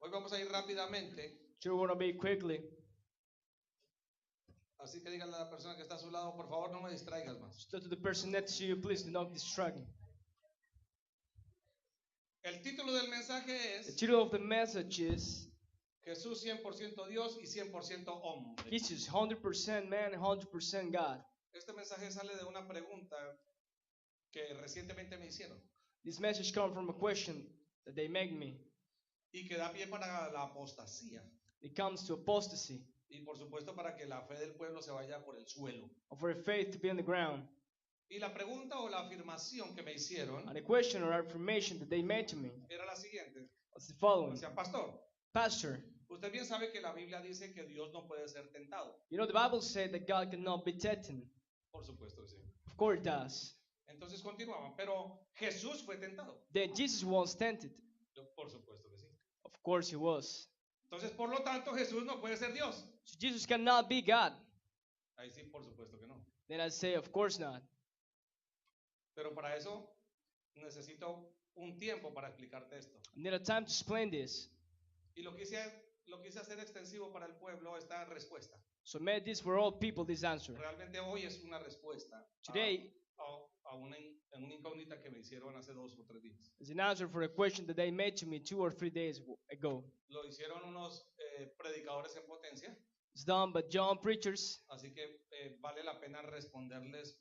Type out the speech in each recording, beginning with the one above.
Hoy vamos a ir rápidamente, So we're going to be quickly. así que díganle a la persona que está a su lado, por favor no me distraigas más. So to the person next to you, please do not distract me. El título del mensaje The es title of the message is Jesús 100% Dios y 100% hombre. Jesus 100% man and 100% God. Este mensaje sale de una pregunta que recientemente me hicieron This message comes from a question that they make me. y que da pie para la apostasía It comes to apostasy, y por supuesto para que la fe del pueblo se vaya por el suelo. or for faith to be on the ground. Y la pregunta o la afirmación que me hicieron And the question or affirmation that they made to me era la siguiente. was the following. Decían, pastor, Pastor, usted bien sabe que la Biblia dice que Dios no puede ser tentado. you know the Bible said that God cannot be tempted. Por supuesto que sí. Of course it does. Entonces continuaban, pero Jesús fue tentado. Then Jesus was tempted. Yo, por supuesto que sí. Of course he was. Entonces, por lo tanto, Jesús no puede ser Dios. So Jesus cannot be God. Ahí sí, por supuesto que no. Then I say, of course not. Pero para eso necesito un tiempo para explicarte esto. I need a time to explain this. Y lo quise hacer extensivo para el pueblo esta respuesta. So made this for all people, this answer. Realmente hoy es una respuesta Today a una incógnita que me hicieron hace 2 o 3 días. is an answer for a question that they made to me 2 or 3 days ago. Lo hicieron unos predicadores en potencia, It's done by John preachers. así que vale la pena responderles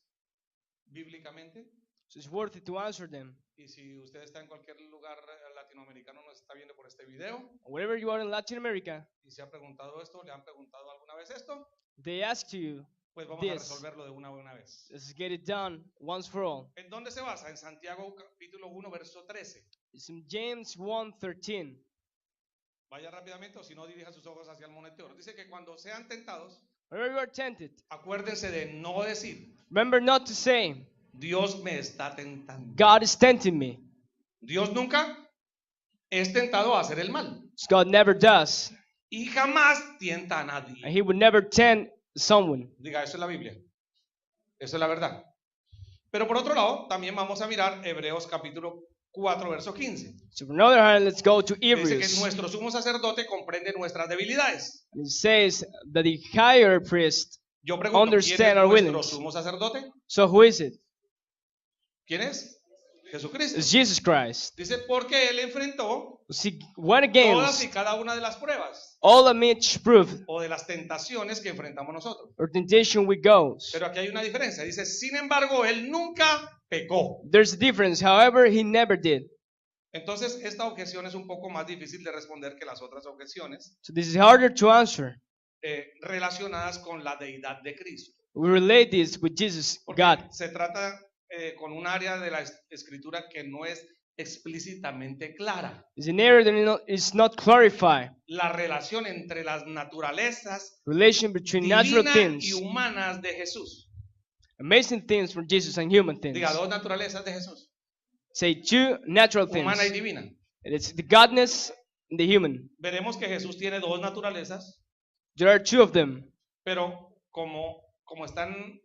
bíblicamente. So it's worth it to answer them. Y si usted está en cualquier lugar latinoamericano, nos está viendo por este video Wherever you are in Latin America, y se ha preguntado esto, le han preguntado alguna vez esto, they ask you, pues vamos a Yes. resolverlo de una buena vez. let's get it done once for all. ¿En dónde se basa? En Santiago capítulo 1, verso 13. It's in James 1:13. Vaya rápidamente o si no dirija sus ojos hacia el monitor. Dice que cuando sean tentados, Whenever you are tempted, acuérdense de no decir, remember not to say, Dios me está tentando. God is tempting me. Dios nunca es tentado a hacer el mal So God never does. y jamás tienta a And nadie. he would never tempt someone. Diga, eso es la Biblia. Eso es la verdad. Pero por otro lado, también vamos a mirar Hebreos capítulo 4, verso 15. So on the other hand, let's go to Que dice que Hebrews. nuestro sumo sacerdote comprende nuestras debilidades. It says that the higher priest. Yo pregunto, ¿quién es Understand our nuestro willings. sumo sacerdote? So who is it? ¿Quién es? Jesucristo. It's Jesus Christ. Dice, porque él enfrentó He went todas y against cada una de las pruebas all of each proof o de las tentaciones que enfrentamos nosotros. or temptation we go. Pero aquí hay una diferencia. Dice, sin embargo, él nunca pecó. There's a difference. However, he never did. Entonces, esta objeción es un poco más difícil de responder que las otras objeciones So this is harder to answer. relacionadas con la deidad de Cristo. We relate this with Jesus, Porque God. se trata con un área de la escritura que no es explícitamente clara. It's an area that is not clarified. La relación entre las naturalezas Relation between natural divinas things, y humanas de Jesús. amazing things from Jesus and human things. Diga, dos naturalezas de Jesús, Say two natural things. humana y divina. It's the godness and the human. Veremos que Jesús tiene dos naturalezas, There are two of them. pero como están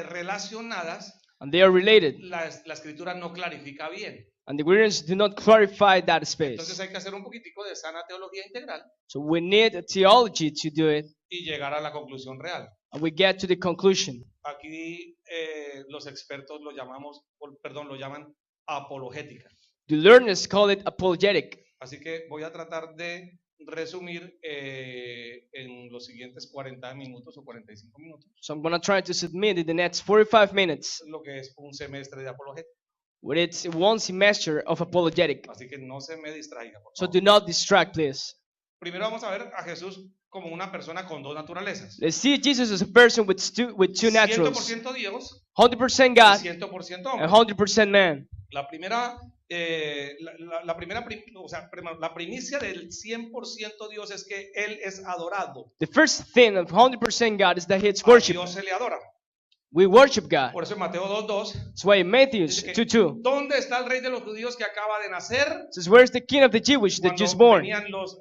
relacionadas, And they are related. la escritura no clarifica bien. And the Greeks do not clarify that Entonces space. hay que hacer un poquitico de sana teología integral So we need a theology to do it. y llegar a la conclusión real. And we get to the conclusion. Aquí los expertos lo llaman apologética. The learners call it apologetic. Así que voy a tratar de resumir en los siguientes 40 minutos o 45 minutos So I'm going to try to submit in the next 45 minutes lo que es un semestre de apologética. with its one semester of apologetic. Así que no se me distraiga, por So favor. do not distract, please. Primero vamos a ver a Jesús como una persona con dos naturalezas. Let's see Jesus as a person with two naturals. 100% Dios 100% y God 100% and hombre. 100% man. La primera, la primicia del 100% Dios es que Él es adorado. The first thing of 100% God is that He is A worship. Dios se le adora. We worship God. Por eso en Mateo 2:2 That's why in Matthew dice que, 2:2 ¿dónde está el rey de los judíos que acaba de nacer? says, "Where is the king of the Jewish that Cuando just born?" venían los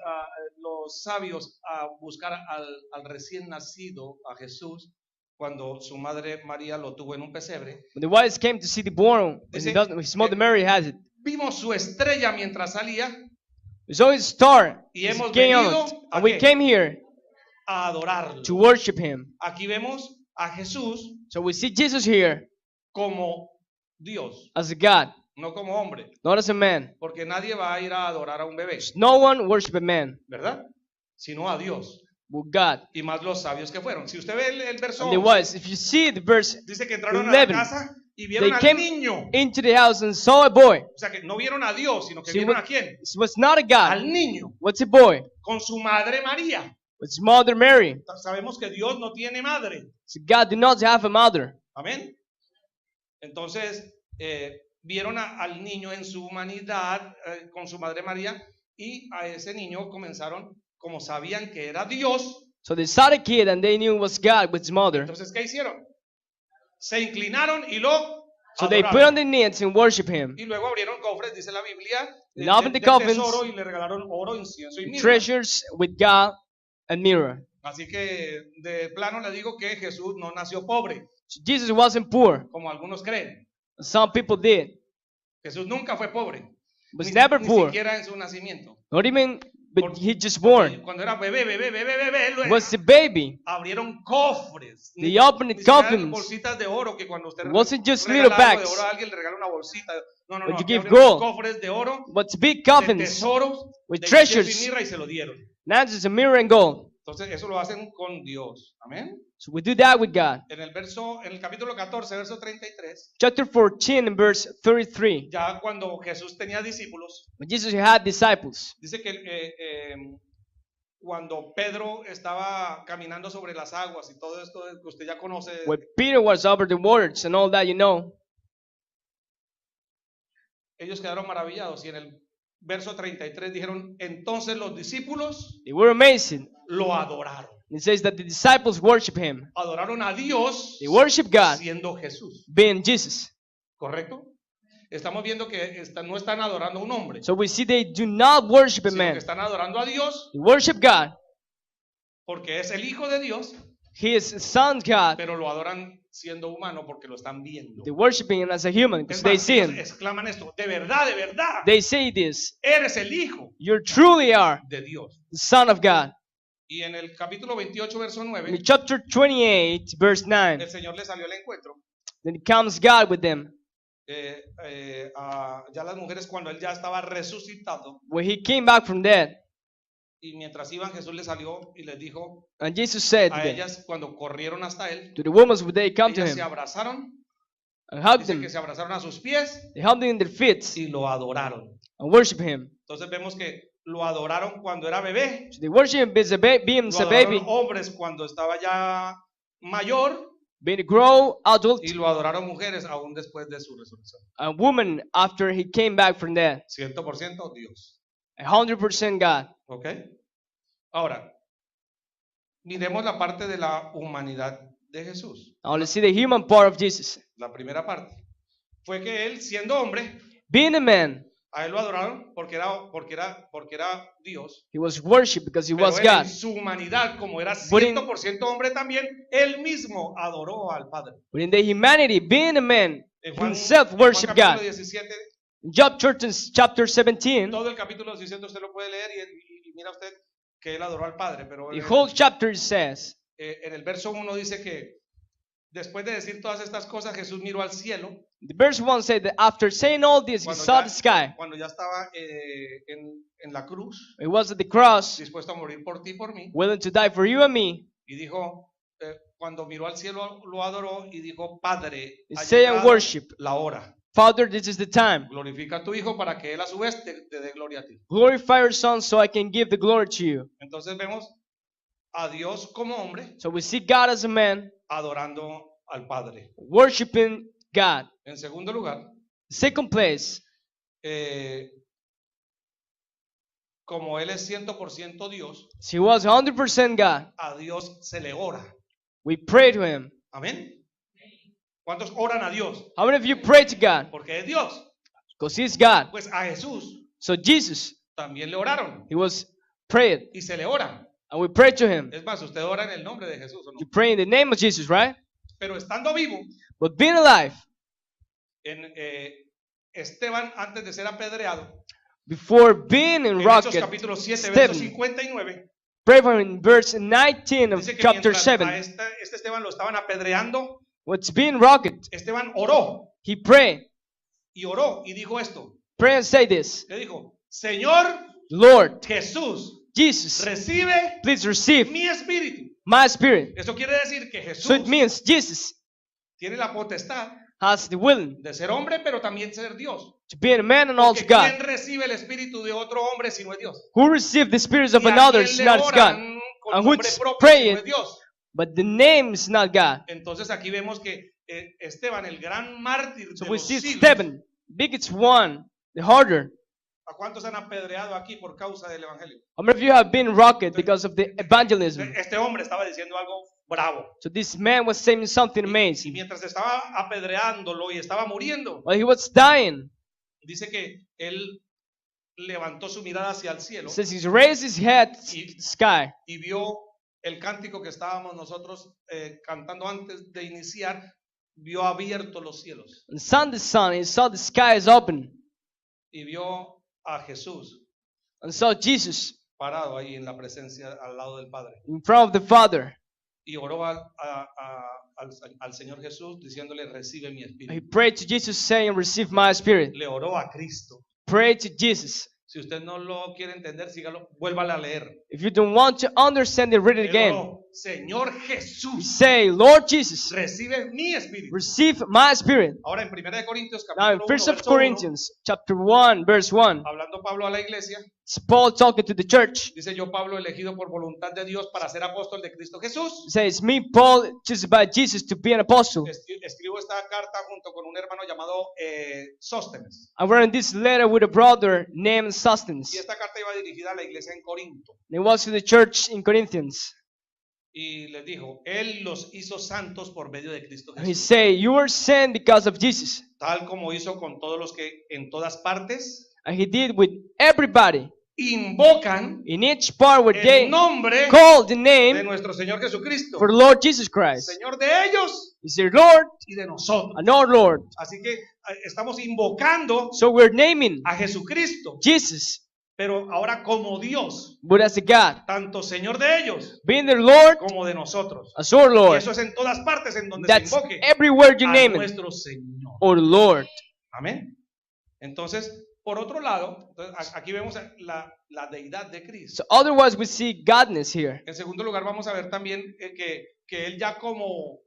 sabios a buscar al recién nacido, a Jesús, cuando su madre María lo tuvo en un pesebre, When the wise came to see the born, and Dice his mother que- Mary has it. vimos su estrella mientras salía So it started. Y It's hemos going venido on. ¿a And we qué? came here a adorarlo. to worship Him. Aquí vemos a Jesús So we see Jesus here como Dios, as a God, no como hombre, not as a man. porque nadie va a ir a adorar a un bebé, No one worship a man, ¿verdad? Sino a Dios. but God. Y más los sabios que fueron. Si usted ve el verso And there 11, was, if you see the verse, dice que entraron a la 11, casa y vieron they al came niño. into the house and saw a boy. O sea que no vieron a Dios, sino que See, vieron what- a quién? It was not a God. Al niño, What's a boy? con su madre María. It's Mother Mary. Sabemos que Dios no tiene madre. So God did not have a mother. Amén. Entonces, vieron al niño en su humanidad con su madre María y a ese niño comenzaron, como sabían que era Dios, So they saw the kid and they knew it was God with his mother. entonces, ¿qué hicieron? Se inclinaron y lo So they put adoraron. on their knees and worship Him. Y luego abrieron cofres, dice la Biblia, And opened the de coffins, tesoro y le regalaron oro, incienso y mirra. treasures with God and mirror. Así que de plano le digo que Jesús no nació pobre, So Jesus wasn't poor. como algunos creen. Some people did. Jesús nunca fue pobre, Was ni, never ni poor. siquiera en su nacimiento. Not even, but Porque- he just born. Cuando era bebé, luego Was a baby. abrieron cofres. They opened the Ni siquiera coffins. bolsitas de oro que cuando usted It wasn't just regala little algo de bags. oro a alguien le regala una bolsita. No, But you aquí give abrieron gold. cofres de oro, What's big de coffins tesoros, with de treasures. incienso y mirra y se lo dieron. Not just a mirror and gold. Entonces eso lo hacen con Dios. Amén. So we do that with God. En el capítulo 14, verso 33, Chapter 14 and verse 33. ya cuando Jesús tenía discípulos, When Jesus had disciples, dice que cuando Pedro estaba caminando sobre las aguas y todo esto que usted ya conoce, when Peter was over the waters and all that, you know, ellos quedaron maravillados y en el verso 33 dijeron, entonces los discípulos they were amazing. lo adoraron. It says that the disciples worship Him. Adoraron a Dios They worship God, siendo Jesús, being Jesus. ¿correcto? Estamos viendo que no están adorando a un hombre, So we see they do not worship a sino que man. están adorando a Dios They worship God. porque es el Hijo de Dios, He is Son God. pero lo adoran siendo humano porque lo están viendo. They worship Him as a human Es because they más, see ellos Him. exclaman esto, de verdad, They say this, eres el Hijo you truly are de Dios. the Son of God. Y en el capítulo 28, verso In 9, chapter 28, verse 9, el Señor le salió al encuentro. then comes God with them. Ya las mujeres cuando él ya estaba resucitado When He came back from death, y mientras iban Jesús le salió y les dijo and Jesus said to a them, ellas cuando corrieron hasta él, to the women when they come to ellas se Him abrazaron, and hugged dice Him, que se abrazaron a sus pies they hugged Him in their feet y lo adoraron. and worship Him. Entonces vemos que lo adoraron cuando era bebé, So they worship Him as a being lo a adoraron baby, hombres cuando estaba ya mayor being a grown adult, y lo adoraron mujeres aún después de su resurrección. a woman after He came back from death. 100% Dios. 100% God. ¿Ok? Ahora, miremos la parte de la humanidad de Jesús. Now let's see the human part of Jesus. La primera parte fue que él, siendo hombre, Being a man, a él lo adoraron porque era Dios. He was worshipped because He Pero was él, God. en su humanidad, como era But in- 100% hombre también, él mismo adoró al Padre. But in the humanity, being a man, En himself en worship capítulo God. 17, In Job chapter 17, todo el capítulo 17 usted lo puede leer y mira usted que él adoró al Padre. Pero the whole chapter says, en el verso 1 dice que después de decir todas estas cosas, Jesús miró al cielo the verse 1 said that after saying all this, He saw the sky. cuando ya estaba en la cruz, He was at the cross, dispuesto a morir por ti y por mí, willing to die for you and me. y dijo, cuando miró al cielo lo adoró y dijo, Padre, He ha said and llegado worship, la hora, Father, this is the time. glorifica a tu Hijo para que Él a su vez te dé gloria a ti. Glorify your Son so I can give the glory to you. Entonces vemos a Dios como hombre So we see God as a man, adorando al Padre. worshiping God. En segundo lugar, Second place, como Él es 100% Dios, He was 100% God. a Dios se le ora. We pray to Him. Amén. ¿Cuántos oran a Dios? How many of you pray to God? Porque es Dios. Because He's God. Pues a Jesús So Jesus, también le oraron He was prayed, y se le ora. and we pray to Him. Es más, usted ora en el nombre de Jesús, ¿o no? You pray in the name of Jesus, right? Pero estando vivo, But being alive, en Esteban, antes de ser apedreado, before being En Hechos rocked, capítulo 7, verso Stephen, 59, pray in verse 19 of dice que chapter mientras 7, a este Esteban lo estaban apedreando, what's being rocked, Esteban oró he prayed. y dijo esto. Pray and say this, Le dijo, Señor Lord, Jesús, Jesus, recibe please receive mi espíritu. my spirit. Esto quiere decir que So it Jesús means Jesus tiene la potestad has the will de ser hombre, pero también ser Dios. to be a man and also Porque ¿quién God. recibe el espíritu de otro hombre si no es Dios? Who received the spirits of ¿Y a another quién is le not God, oran con and nombre which propio pray si no it, es Dios? but the name is not God. Entonces aquí vemos que Esteban, el gran mártir So de we los see siglos, Stephen, biggest one, the harder. ¿a cuántos han apedreado aquí por causa del evangelio? How many of you have been rocked because of the evangelism? Este hombre estaba diciendo algo bravo. So this man was saying something Y amazing. mientras estaba apedreándolo y estaba muriendo, While he was dying, dice que él levantó su mirada hacia el cielo it says he raised his head to the sky y vio el cántico que estábamos nosotros cantando antes de iniciar, vio abiertos los cielos and saw the sun. He saw the skies open y vio a Jesús and saw Jesus parado ahí en la presencia al lado del Padre in front of the Father. y oró al Señor Jesús diciéndole, recibe mi He espíritu. prayed to Jesus saying, receive my spirit. Le oró a Cristo. Pray to Jesus. Si usted no lo quiere entender, sígalo, vuélvale a leer. If you don't want to understand it, read it Él again. oró, Señor You Jesús, say, Lord Jesus, recibe mi espíritu. receive my spirit. Ahora en 1 de Corintios Now in capítulo 1, 1 verso 1, Corinthians chapter 1, verse 1, hablando Pablo a la iglesia, it's Paul talking to the church. dice yo Pablo elegido por voluntad de Dios para ser apóstol de Cristo Jesús. He says, me, Paul, chosen by Jesus to be an apostle. Escribo esta carta junto con un hermano llamado Sóstenes. I'm writing this letter with a brother named Y Sosthenes. esta carta iba dirigida a la iglesia en Corinto. And it was to the church in Corinthians. Y les dijo, Él los hizo santos por medio de Cristo And he Jesús. say, you were sent because of Jesus. Tal como hizo con todos los que en todas partes And he did with everybody invocan in each part where el they nombre called the de name nuestro Señor Jesucristo. for the Lord Jesus Christ. Señor de ellos He's their Lord y de nosotros. and our Lord. Así que estamos invocando So we're naming a Jesucristo, Jesus, pero ahora como Dios, but as a God, tanto Señor de ellos being their Lord como de nosotros. as our Y Lord. eso es en todas partes en donde That's se invoque everywhere you a name it, nuestro Señor. or Lord. Amén. Entonces, por otro lado, aquí vemos la deidad de Cristo. So otherwise we see godness here. En segundo lugar, vamos a ver también que él ya como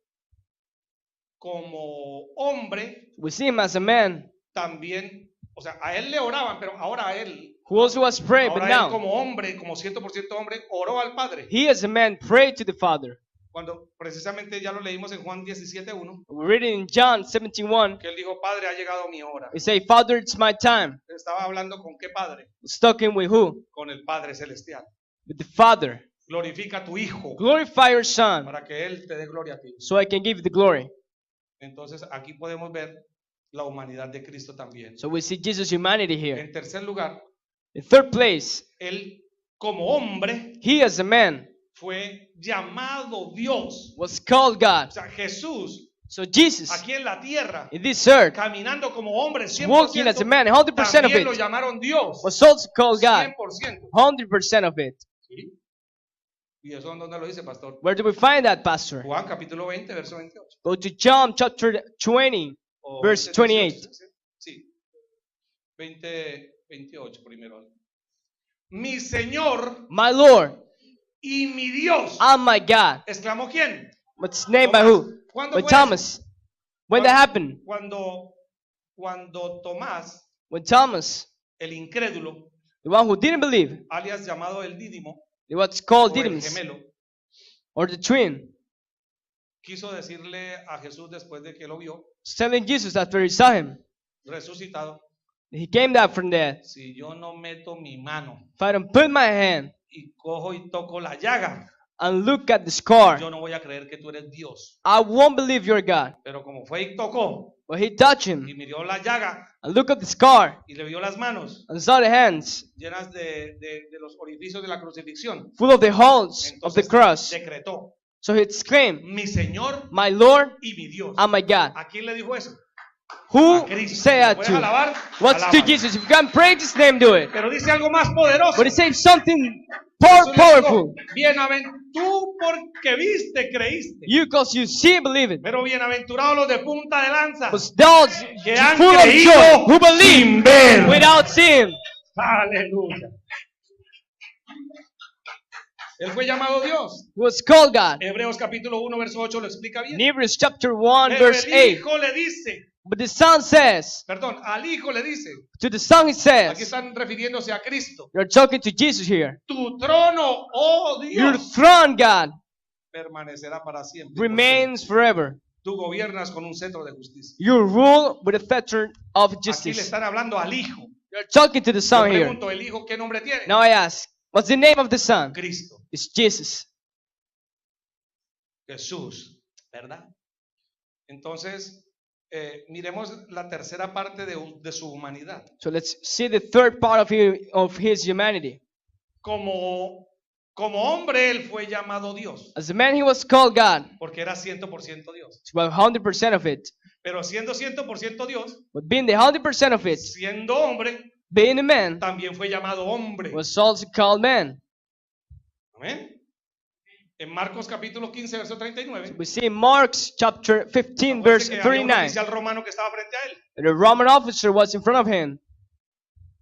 hombre, We see him as a man también, o sea, a él le oraban, pero ahora a él, who also was praying, but ahora él now como hombre, como 100% hombre, oró al Padre. he as a man prayed to the Father. Cuando precisamente ya lo leímos en Juan 17:1, We read it in John 17:1. que él dijo, Padre, ha llegado mi hora. He say, Father, it's my time. Estaba hablando con qué Padre, Talking with who? con el Padre Celestial. With the Father. Glorifica a tu Hijo Glorify your Son para que Él te dé gloria a ti. so I can give you the glory. Entonces aquí podemos ver la humanidad de Cristo también. So we see Jesus' humanity here. En tercer lugar, In third place, Él como hombre he as a man fue llamado Dios. was called God. O sea, Jesús So Jesus, aquí en la tierra, in this earth, caminando como hombre, walking as a 100%, man, 100% of también lo it, llamaron Dios. was also called God. 100%. 100% of it. ¿Sí? ¿Y eso en dónde lo dice, pastor? Where do we find that, Pastor? Juan capítulo 20, verso 28. Go to John chapter 20, O verse 20, 28. Sí. 20, 28 primero. Mi Señor My Lord y mi Dios. and my God. ¿Exclamó quién? What's named by who? ¿Cuándo By fue Thomas. When that happened? Cuando Tomás, When Thomas, el incrédulo, the one who didn't believe, alias llamado el Dídimo, what's called o el Didymus, gemelo, or the twin, quiso decirle a Jesús después de que lo vio, was telling Jesus after he saw him, resucitado, he came down from there. si yo no meto mi mano If I don't put my hand y cojo y toco la llaga, and look at the scar, yo no voy a creer que tú eres Dios. I won't believe you're God. Pero como fue y tocó But he touched y him miró la llaga and looked at the scar y le vio las manos and saw the hands llenas de los orificios de la crucifixión, full of the holes of the entonces cross. decretó, So he exclaimed, mi Señor my Lord y mi Dios. and my God. ¿A quién le dijo eso? Who Cristo. say ¿Lo that puedes to? alabar? What's to Alábalo. Jesus? If you can praise His name, do it. Pero dice algo más poderoso. But it says something Jesús le dijo, powerful. tú porque viste, creíste. You, because you see and believe it. Pero bienaventurados los de punta de lanza, But those que han full of creído joy who believe sin ver. without seeing. Aleluya. Él fue llamado Dios. He was called God. Hebreos capítulo 1, verso 8 lo explica bien. In Hebrews chapter 1, Pero verse el 8. Hijo le dice, But the Son says, perdón, al Hijo le dice, to the Son He aquí says, están refiriéndose a Cristo. you're talking to Jesus here. Tu trono, oh Your Dios, throne, God, permanecerá para siempre. remains forever. Tú gobiernas con un cetro de justicia. You rule with a scepter of Aquí le justice. están hablando al Hijo. You're talking to the Yo Son here. pregunto, ¿el Hijo qué nombre tiene? Now I ask, what's the name of the Son? Cristo, It's Jesus. Jesús, ¿verdad? Entonces, miremos la tercera parte de su humanidad. So let's see the third part of his humanity. Como hombre, él fue llamado Dios, As a man, he was called God. porque era 100% Dios. It's 100% of it. Pero siendo 100% Dios, But being the 100% of it, siendo hombre, being a man, también fue llamado hombre. was also called man. Amén. En Marcos capítulo 15, verso 39. We see in Mark's chapter 15, acuérdese verse que había un 39. oficial romano que estaba frente a él. The Roman officer was in front of him.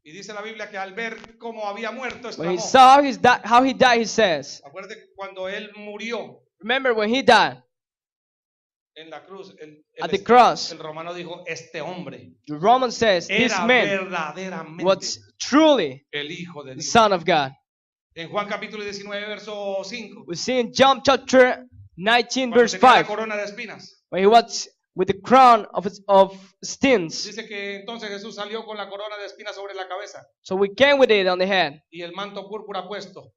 Y dice la Biblia que al ver cómo había muerto, When he exclamó. saw how he died, he says, Acuérdate que cuando él murió remember when he died en la cruz, at the cross, el romano dijo, este hombre the Roman says, this era man verdaderamente was truly el Hijo de the Dios. Son of God. En Juan capítulo 19, verso 5, We see in John chapter 19, cuando verse tenía la 5, corona de espinas, when he was with the crown of stins. dice que entonces Jesús salió con la corona de espinas sobre la cabeza So we came with it on the head, y el manto púrpura puesto.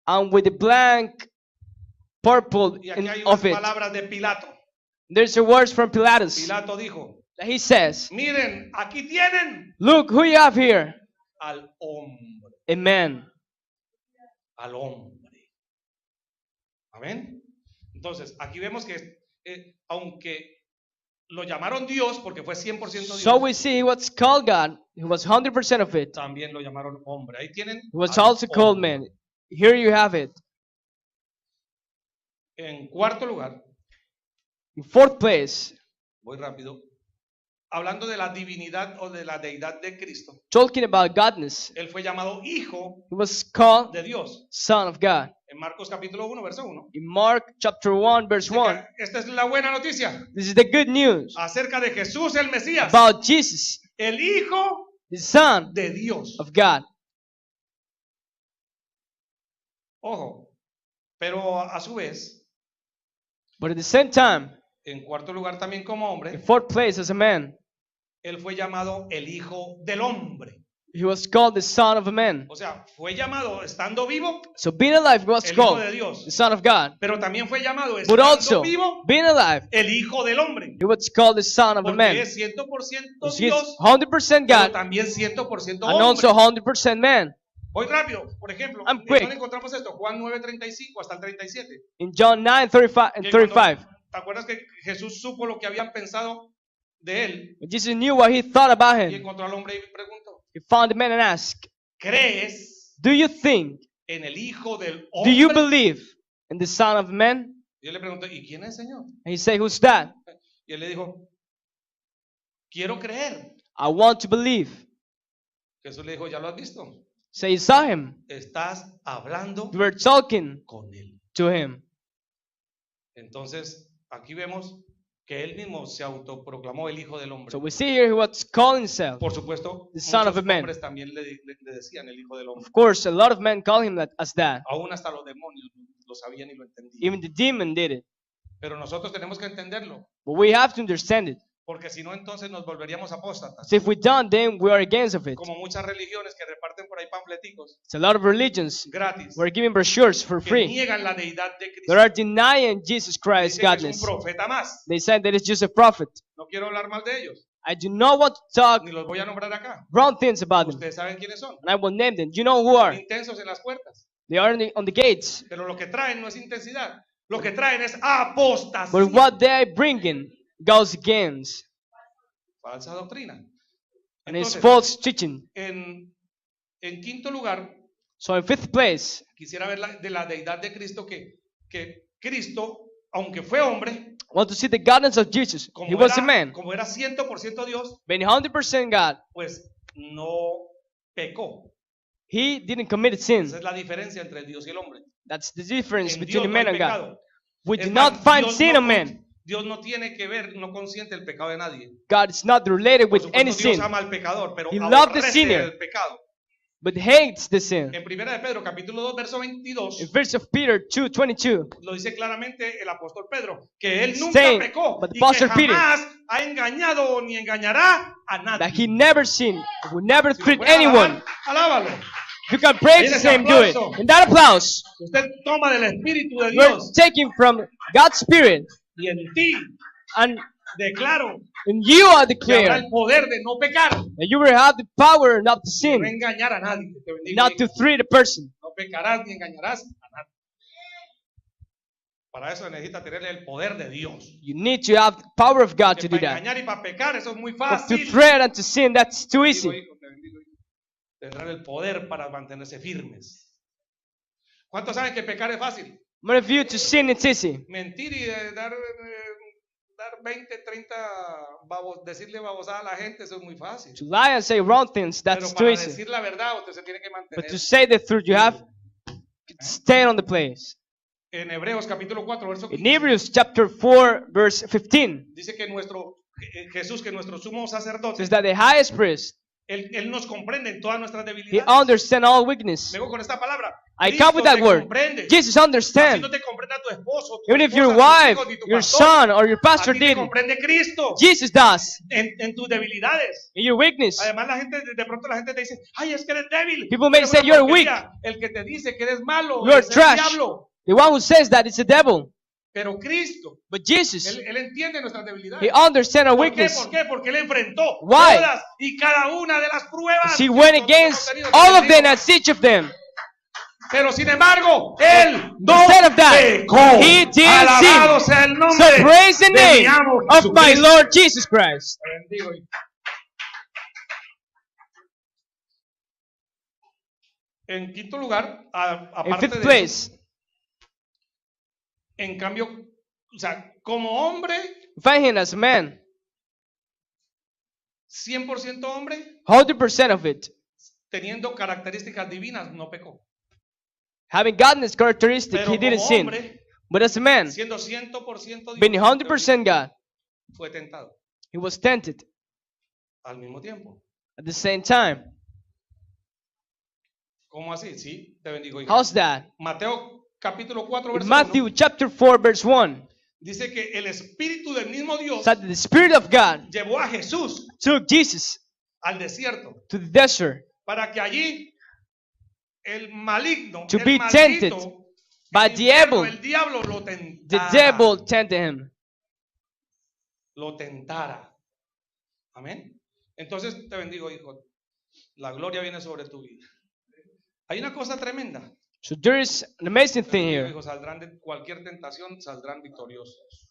and with the blank purple Y aquí hay unas of it. palabras de Pilato. There's a words from Pilatus Pilato dijo, that he says, miren, aquí tienen look who you have here, al hombre, a man. al hombre. Amén. Entonces, aquí vemos que aunque lo llamaron Dios porque fue 100% Dios, So we see he was called God, he was 100% of it. también lo llamaron hombre. Ahí tienen. He was al also called hombre. man. Here you have it. En cuarto lugar, In fourth place, voy rápido, hablando de la divinidad o de la deidad de Cristo, talking about godness, él fue llamado Hijo he was called de Dios. Son of God. En Marcos capítulo 1, verso 1. In Mark chapter 1, verse 1, Esta es la buena noticia this is the good news acerca de Jesús el Mesías, about Jesus, el Hijo the Son de Dios. of God. Ojo, pero a su vez, But at the same time, en cuarto lugar también como in hombre, fourth place as a man, él fue llamado el Hijo del Hombre. he was called the Son of a man. O sea, fue llamado estando vivo So being alive, he was el Hijo called de the Dios, Son of God. pero también fue llamado But estando also, vivo being alive, el Hijo del Hombre. he was called the Son of a Porque man. es 100% He's Dios, 100% pero God también 100% and also hombre. 100% man. Voy rápido, por ejemplo, I'm ¿en quick. dónde encontramos esto? Juan 9:35 hasta el 37. In John 9, 35 and Que 35, cuando- ¿Te acuerdas que Jesús supo lo que habían pensado de él? when Jesus knew what he thought about Y him, encontró al hombre y preguntó, he found the man and asked, ¿crees do you think, en el Hijo del do you Hombre? believe in the Son of Man? Y él le preguntó, ¿y quién es, Señor? And he said, who's that? Y él le dijo, quiero creer. I want to believe. Jesús le dijo, ¿ya lo has visto? So you saw him. Estás hablando You were talking con él. to him. Entonces, aquí vemos que él mismo se autoproclamó el Hijo del Hombre. So we see here he was calling himself. Por supuesto, The Son of muchos a Man. hombres también le decían el Hijo del Hombre. Of course, a lot of men call him that as that. Aún hasta los demonios lo sabían y lo entendían. Even the demon did it. Pero nosotros tenemos que entenderlo, But we have to understand it. porque si no, entonces nos volveríamos apóstatas. So if we don't, then we are against of it. Como muchas religiones que reparten por ahí panfleticos It's a lot of religions. gratis, We're giving brochures for que free. niegan la deidad de They Cristo. are denying Jesus Christ's Dicen que es godness. un profeta más. They said that it's just a prophet. No quiero hablar mal de ellos, I do not want to talk ni los voy a nombrar acá. wrong things about them. Ustedes saben quiénes son. And I will name them. You know who are? Intensos en las puertas. They are on the gates. Pero lo que traen no es intensidad. Lo que traen es apostasía. But what they are bringing goes against. falsa doctrina. And it's Entonces, false teaching. en quinto lugar, So in fifth place, quisiera ver de la deidad de Cristo que Cristo, aunque fue hombre, I want to see the godness of Jesus. He como was a man, como era 100% Dios, being 100% God. pues no pecó. He didn't commit sin. Esa es la diferencia entre el Dios y el hombre. That's the difference En between Dios the no man hay and God. pecado. We Es do más, not find Dios sin no in man. Dios no tiene que ver, no consiente el pecado de nadie. God is not related Por with any supuesto, Dios sin, ama al pecador, pero He loved the aborrece sinner. el pecado. but hates the sin. En 1 de Pedro, capítulo 2, verso In 22, verse of Peter 2:22, lo dice claramente el apóstol Pedro, que él It's nunca saying, pecó but the y que Apostle Peter, jamás ha engañado ni engañará a that nadie. he never sinned, will never Si lo treat puede anyone. alabar, alábalo. If you can praise Ahí His ese name, do it. aplauso. And that applause, Usted toma del Espíritu de you're Dios taking from God's Spirit, y en ti and declaro you are que habrá declared el poder de no pecar, that you will have the power not to no sin, engañar a nadie. Te bendigo, not to hijo. treat a person. No pecarás ni engañarás a nadie. Para eso necesita tener el poder de Dios. You need to have the power of God Que to do para that. engañar y para pecar, eso es muy But to fácil. threat and to sin, that's too Te easy. bendigo, hijo, te bendigo, hijo. Tendrán el poder para mantenerse firmes. ¿Cuántos saben que pecar es fácil? Many of you, to sin, it's easy. Mentir y dar 20, 30 decirle babosada a la gente, eso es muy fácil. To lie and say wrong things, Pero that's too para easy. decir la verdad, usted se tiene que But mantener. to say the truth, you have to stay on the place. En Hebreos capítulo 4, verso In 15, Hebrews chapter 4, verse 15, dice que Jesús, que nuestro sumo sacerdote, says that the highest priest, él nos comprende en todas nuestras he debilidades. understands all weakness. Luego con esta palabra, I Cristo come with that te word. comprende. Jesus Así understands. no te comprende a tu esposo, tu Even if esposa, your tus wife, hijos, ni tu your pastor, son, or your a pastor ti te didn't, comprende Cristo Jesus does. en tus debilidades. In your weakness, Además, de pronto la gente te dice, ay, es que eres débil. People may Eres say una you're porquería. El que te dice que eres malo You're es el trash. diablo. the one who says that it's the devil. Pero Cristo, But Jesus, él entiende nuestras debilidades. he understands our ¿Por qué? weakness. ¿Por qué? Porque él enfrentó Why? todas y cada una de las pruebas. He que went nosotros against hemos tenido. all of them and each of them. Pero sin embargo, él no Instead of that, pecó. he didn't Alabado sin. sea el nombre So praise the de mi name amo of my Jesucristo. Lord Jesus Christ. Te bendigo, hijo. En quinto lugar, In aparte fifth de place, eso, en cambio, o sea, como hombre, find him as a man, 100% hombre, 100% of it, teniendo características divinas, no pecó. having godness characteristic, Pero he didn't como sin. hombre, But as a man, siendo 100% Dios, being 100% God, fue tentado he was tempted al mismo tiempo. at the same time. ¿Cómo así? Sí, te bendigo, hijo. How's that? Mateo capítulo 4, In verso Matthew 1, chapter 4, verse 1, dice que el Espíritu del mismo Dios that the Spirit of God llevó a Jesús took Jesus al desierto to the desert para que allí el maligno, To el be maldito, tempted by el the infierno, devil. el diablo lo The tentara. devil tempted him. Lo tentara. Amén. Entonces te bendigo, hijo. La gloria viene sobre tu vida. Hay una cosa tremenda. So there is an amazing Te thing bendigo, here. hijo, saldrán de cualquier tentación, saldrán victoriosos.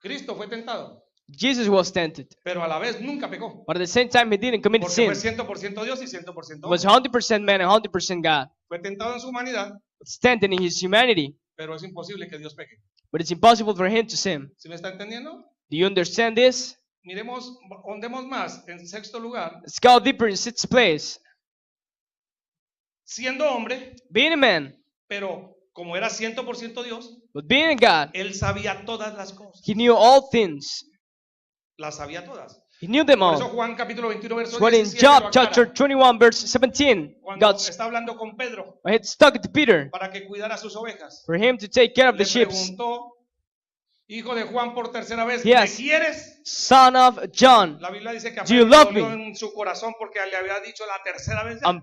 Cristo fue tentado, Jesus was tempted, pero a la vez nunca pecó. but at the same time he didn't commit Porque sin. fue 100% Dios y 100% He was hombre. 100% man and 100% God. Fue tentado en su humanidad, Was tempted in his humanity, pero es imposible que Dios peque. but it's impossible for him to sin. ¿Sí me está entendiendo? Do you understand this? Miremos, ondemos más. En sexto lugar, Let's go deeper in sixth place. siendo hombre, Being a man, pero como era 100% Dios, but being a God, él sabía todas las cosas. he knew all things. Las sabía todas. He knew them Por eso all. Juan capítulo 21, verso When in 17 Job lo chapter aclara. 21, verse 17, Cuando God está hablando con Pedro had stuck to Peter para que cuidara sus ovejas, for him to take care of le the sheep. preguntó, hijo de Juan, por tercera vez, Yes. ¿me quieres? Son of John. La Biblia dice que a Do you Pedro le love dolió me? en su corazón porque le había dicho la tercera vez. ya. And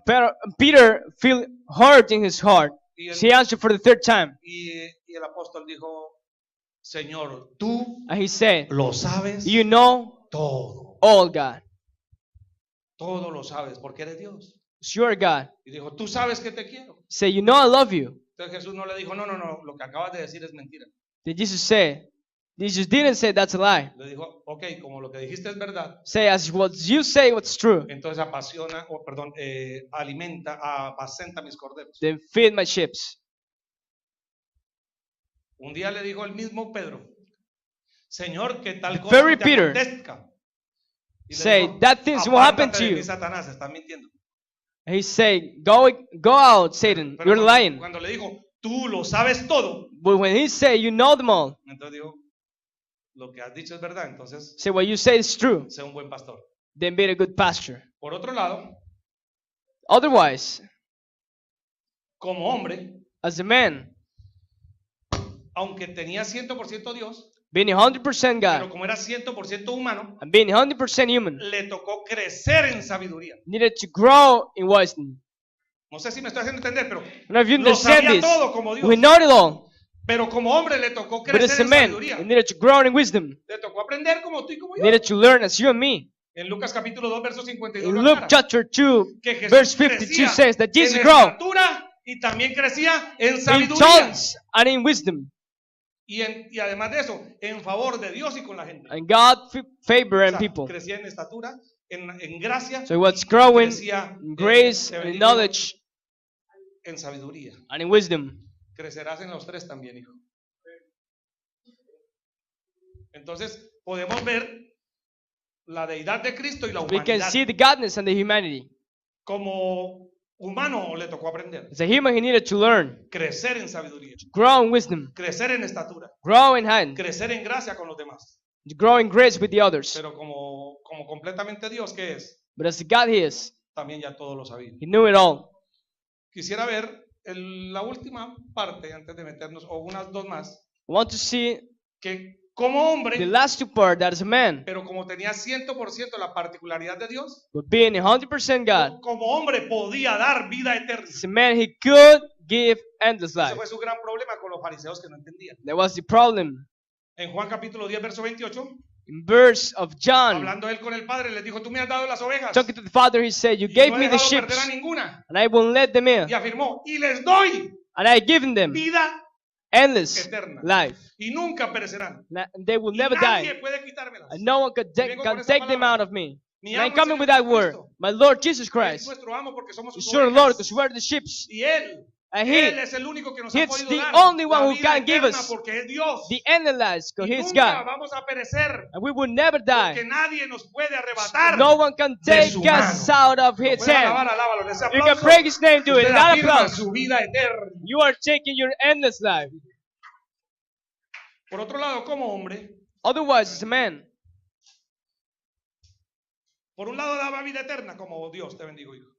Peter felt hurt in his heart. Y el, He answered for the third time. y el apóstol dijo, Señor, tú And he said, lo sabes you know todo. all, God. Todo lo sabes porque eres Dios. It's your God. Y dijo, tú sabes que te quiero. Say, you know I love you. Entonces Jesús no le dijo, no, lo que acabas de decir es mentira. Did Jesus say, Jesus didn't say that's a lie. Le dijo, ok, como lo que dijiste es verdad, Say as what you say what's true. entonces apacenta mis corderos. Then feed my sheep. Un día le dijo el mismo Pedro, Señor, que tal The cosa very no te Peter acontezca. Y le say, dijo, that things will happen "Apártate to de you." mí, Satanás, estás mintiendo. He say, go out, Satan. Pero You're lying. cuando le dijo, tú lo sabes todo, But when he say, you know them all. entonces dijo, lo que has dicho es verdad, entonces Say what you say is true. sé un buen pastor. Then be a good pastor. Por otro lado, Otherwise, como hombre, as a man, aunque tenía 100% Dios, being 100% pero God como era 100% humano, and being 100% human, le tocó crecer en sabiduría. needed to grow in wisdom. No sé si me estoy haciendo entender, pero I don't know if you lo understand sabía this. todo como Dios. We know it all. Pero como hombre le tocó But as crecer a en man, sabiduría. he needed to grow in wisdom. Le tocó aprender como tú y como He yo. needed to learn as you and me. En Lucas capítulo 2, verso 52 In lo Luke aclara, chapter 2, que Jesús verse 52 crecía says that Jesus en grew estatura y también crecía en in sabiduría. tongues and in wisdom. Y además de eso, en favor de Dios y con la gente. And God favor O and sea, people. crecía en estatura, en gracia, So what's y growing crecía in grace te and in bendigo, knowledge en sabiduría. and in wisdom. Crecerás en los tres también, hijo. Entonces, podemos ver la deidad de Cristo y la We can humanidad. see the godness and the humanity. Como humano le tocó aprender, As a human, he needed to learn, crecer en sabiduría, grow in wisdom, crecer en estatura, grow in height, crecer en gracia con los demás. grow in grace with the others. Pero como completamente Dios que es, But as the God he is, también ya todo lo sabía. he knew it all. Quisiera ver la última parte antes de meternos, o unas dos más, I want to see que como the hombre, last two part that as a man, pero como tenía 100% la particularidad de Dios, but being 100% God, como hombre podía dar vida eterna. as a man, he could give endless Ese life. fue su gran problema con los fariseos que no entendían. That was the problem. En Juan capítulo 10, verso 28, In verse of John, hablando él con el Padre, les dijo, tú me has dado las ovejas talking to the Father, he said, you y gave no he me the dejado sheep, perder a ninguna. and I won't let them in, Y afirmó, y les doy and I given them vida endless eterna. life. Y nunca perecerán. And they will Y never nadie die, puede quitármelas. and no one can vengo con can esa take them palabra. out of me. Mi And I'm amo es coming el with that Señor word, Cristo. my Lord Jesus Es Christ. nuestro amo porque somos sus It's your Lord, ovejas. because we are the sheep, Y Él and Él He, es el único que nos ha He's podido the dar only one la who vida can give eterna us porque es Dios. the endless life, because Y He's nunca God, vamos a perecer and we will never porque die. nadie nos puede arrebatar. No one can de take su us mano. out of Lo His pueden hand. alabar, alábalo. En ese You can aplauso, praise His name, do it. usted That afirma applause. su vida eterna. You are taking your endless life. Por otro lado, como hombre, Otherwise, as a man, por un lado daba vida eterna como Dios, te bendigo, hijo.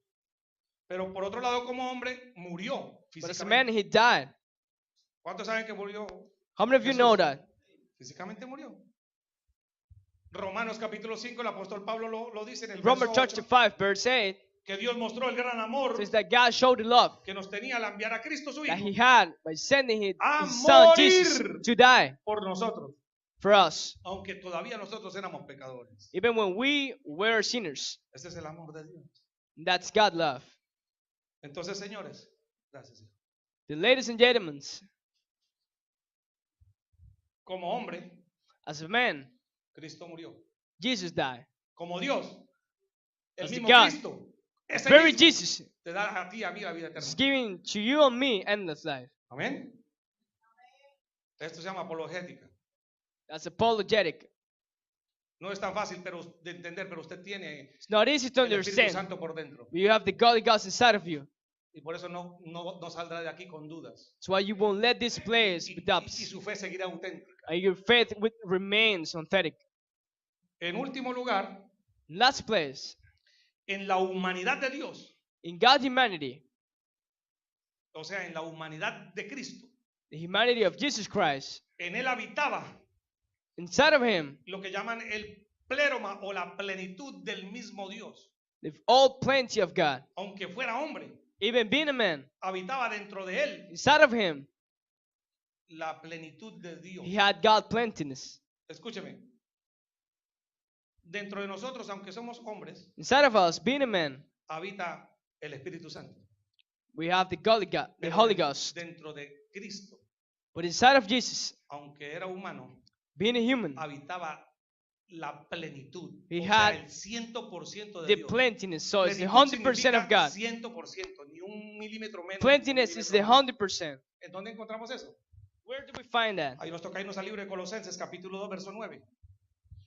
Pero por otro lado, como hombre, murió but as a man, físicamente. He died. ¿Cuántos saben que murió? How many of you Jesús? know that? Físicamente murió. Romanos capítulo 5, el apóstol Pablo lo dice en el Romans verso chapter 8, 5, verse 8 que Dios mostró el gran amor says that God showed the love que nos tenía al enviar a Cristo su that Hijo He had by sending His a Son morir Jesus to die por nosotros, for us, aunque todavía nosotros éramos pecadores. even when we were sinners. Ese es el amor de Dios. That's God love. Entonces, señores, gracias, hijo. The ladies and gentlemen, Como hombre, as a man, Cristo murió. Jesus died. Como Dios, el As the mismo God, Cristo, ese Very mismo, Jesus te da a ti y a mí la vida eterna. is giving to you and me endless life. Amén. Esto se llama apologética. That's apologetic. No es tan fácil de entender, pero usted tiene It's not easy to el Espíritu understand. Santo por dentro. You have the Godly Ghost inside of you. Y por eso no saldrá de aquí con dudas. That's why you won't let this place Y, with y doubts. su fe seguirá auténtica. And your faith remains authentic. En último lugar, Last place, en la humanidad de Dios, in God's humanity, o sea, en la humanidad de Cristo, the humanity of Jesus Christ, en Él habitaba inside of Him, lo que llaman el pleroma o la plenitud del mismo Dios. there's all plenty of God. Aunque fuera hombre, Even being a man, habitaba dentro de Él inside of Him, la plenitud de Dios. He had God plentiness. Escúcheme. Dentro de nosotros, aunque somos hombres, Inside of us, being a man, habita el Espíritu Santo. we have the Godly God, the Pero Holy Ghost. dentro de Cristo, But inside of Jesus, aunque era humano, Being a human, habitaba la plenitud. He O sea, had el 100% de the Dios. plentiness. So it's the Plenitud 100% of God. 100%, ni un milímetro menos. Plentiness ni un is the milímetro más. 100%. ¿En dónde encontramos eso? Where do we find that? Ahí nos toca irnos al libro de Colosenses, capítulo 2, verso 9.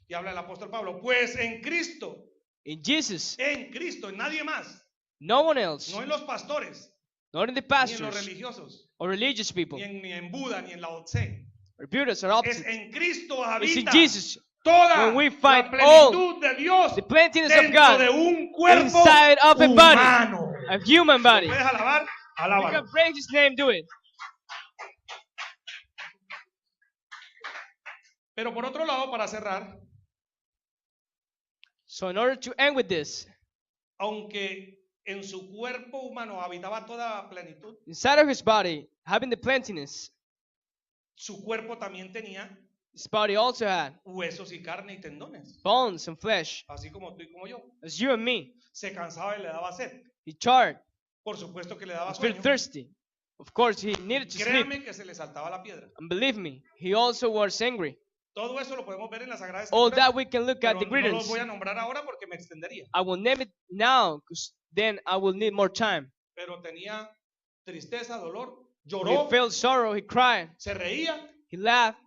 Y habla el apóstol Pablo, pues en Cristo, In Jesus, en nadie más, no one else, no en los pastores, not in the ni en los pastors religiosos, or religious people, ni en Buda, ni en Lao Tse. or Buddhists or Es opposites. en Cristo It's in habita Jesus toda when we la find plenitud de Dios the plentiness of dentro God de un cuerpo inside of a body, humano. a human body. ¿Puedes alabar? You Alábalo. can praise His name, do it. Pero por otro lado, para cerrar, So in order to end with this, aunque en su cuerpo humano habitaba toda plenitud, inside of His body, having the plentiness, su cuerpo también tenía His body also had huesos y carne y tendones, bones and flesh, así como tú y como yo. as you and me. Se cansaba y le daba sed. He tired, Por supuesto que le daba was very sueño. thirsty. Of course, he needed to sleep. Créame que se le saltaba la piedra. And believe me, he also was angry. Todo eso lo podemos ver en la Sagrada All Escritura, that we can look at pero the no los greetings. voy a nombrar ahora porque me extendería. I will name it now, because then I will need more time. Pero tenía tristeza, dolor, He lloró, felt sorrow, he cried, se reía he laughed,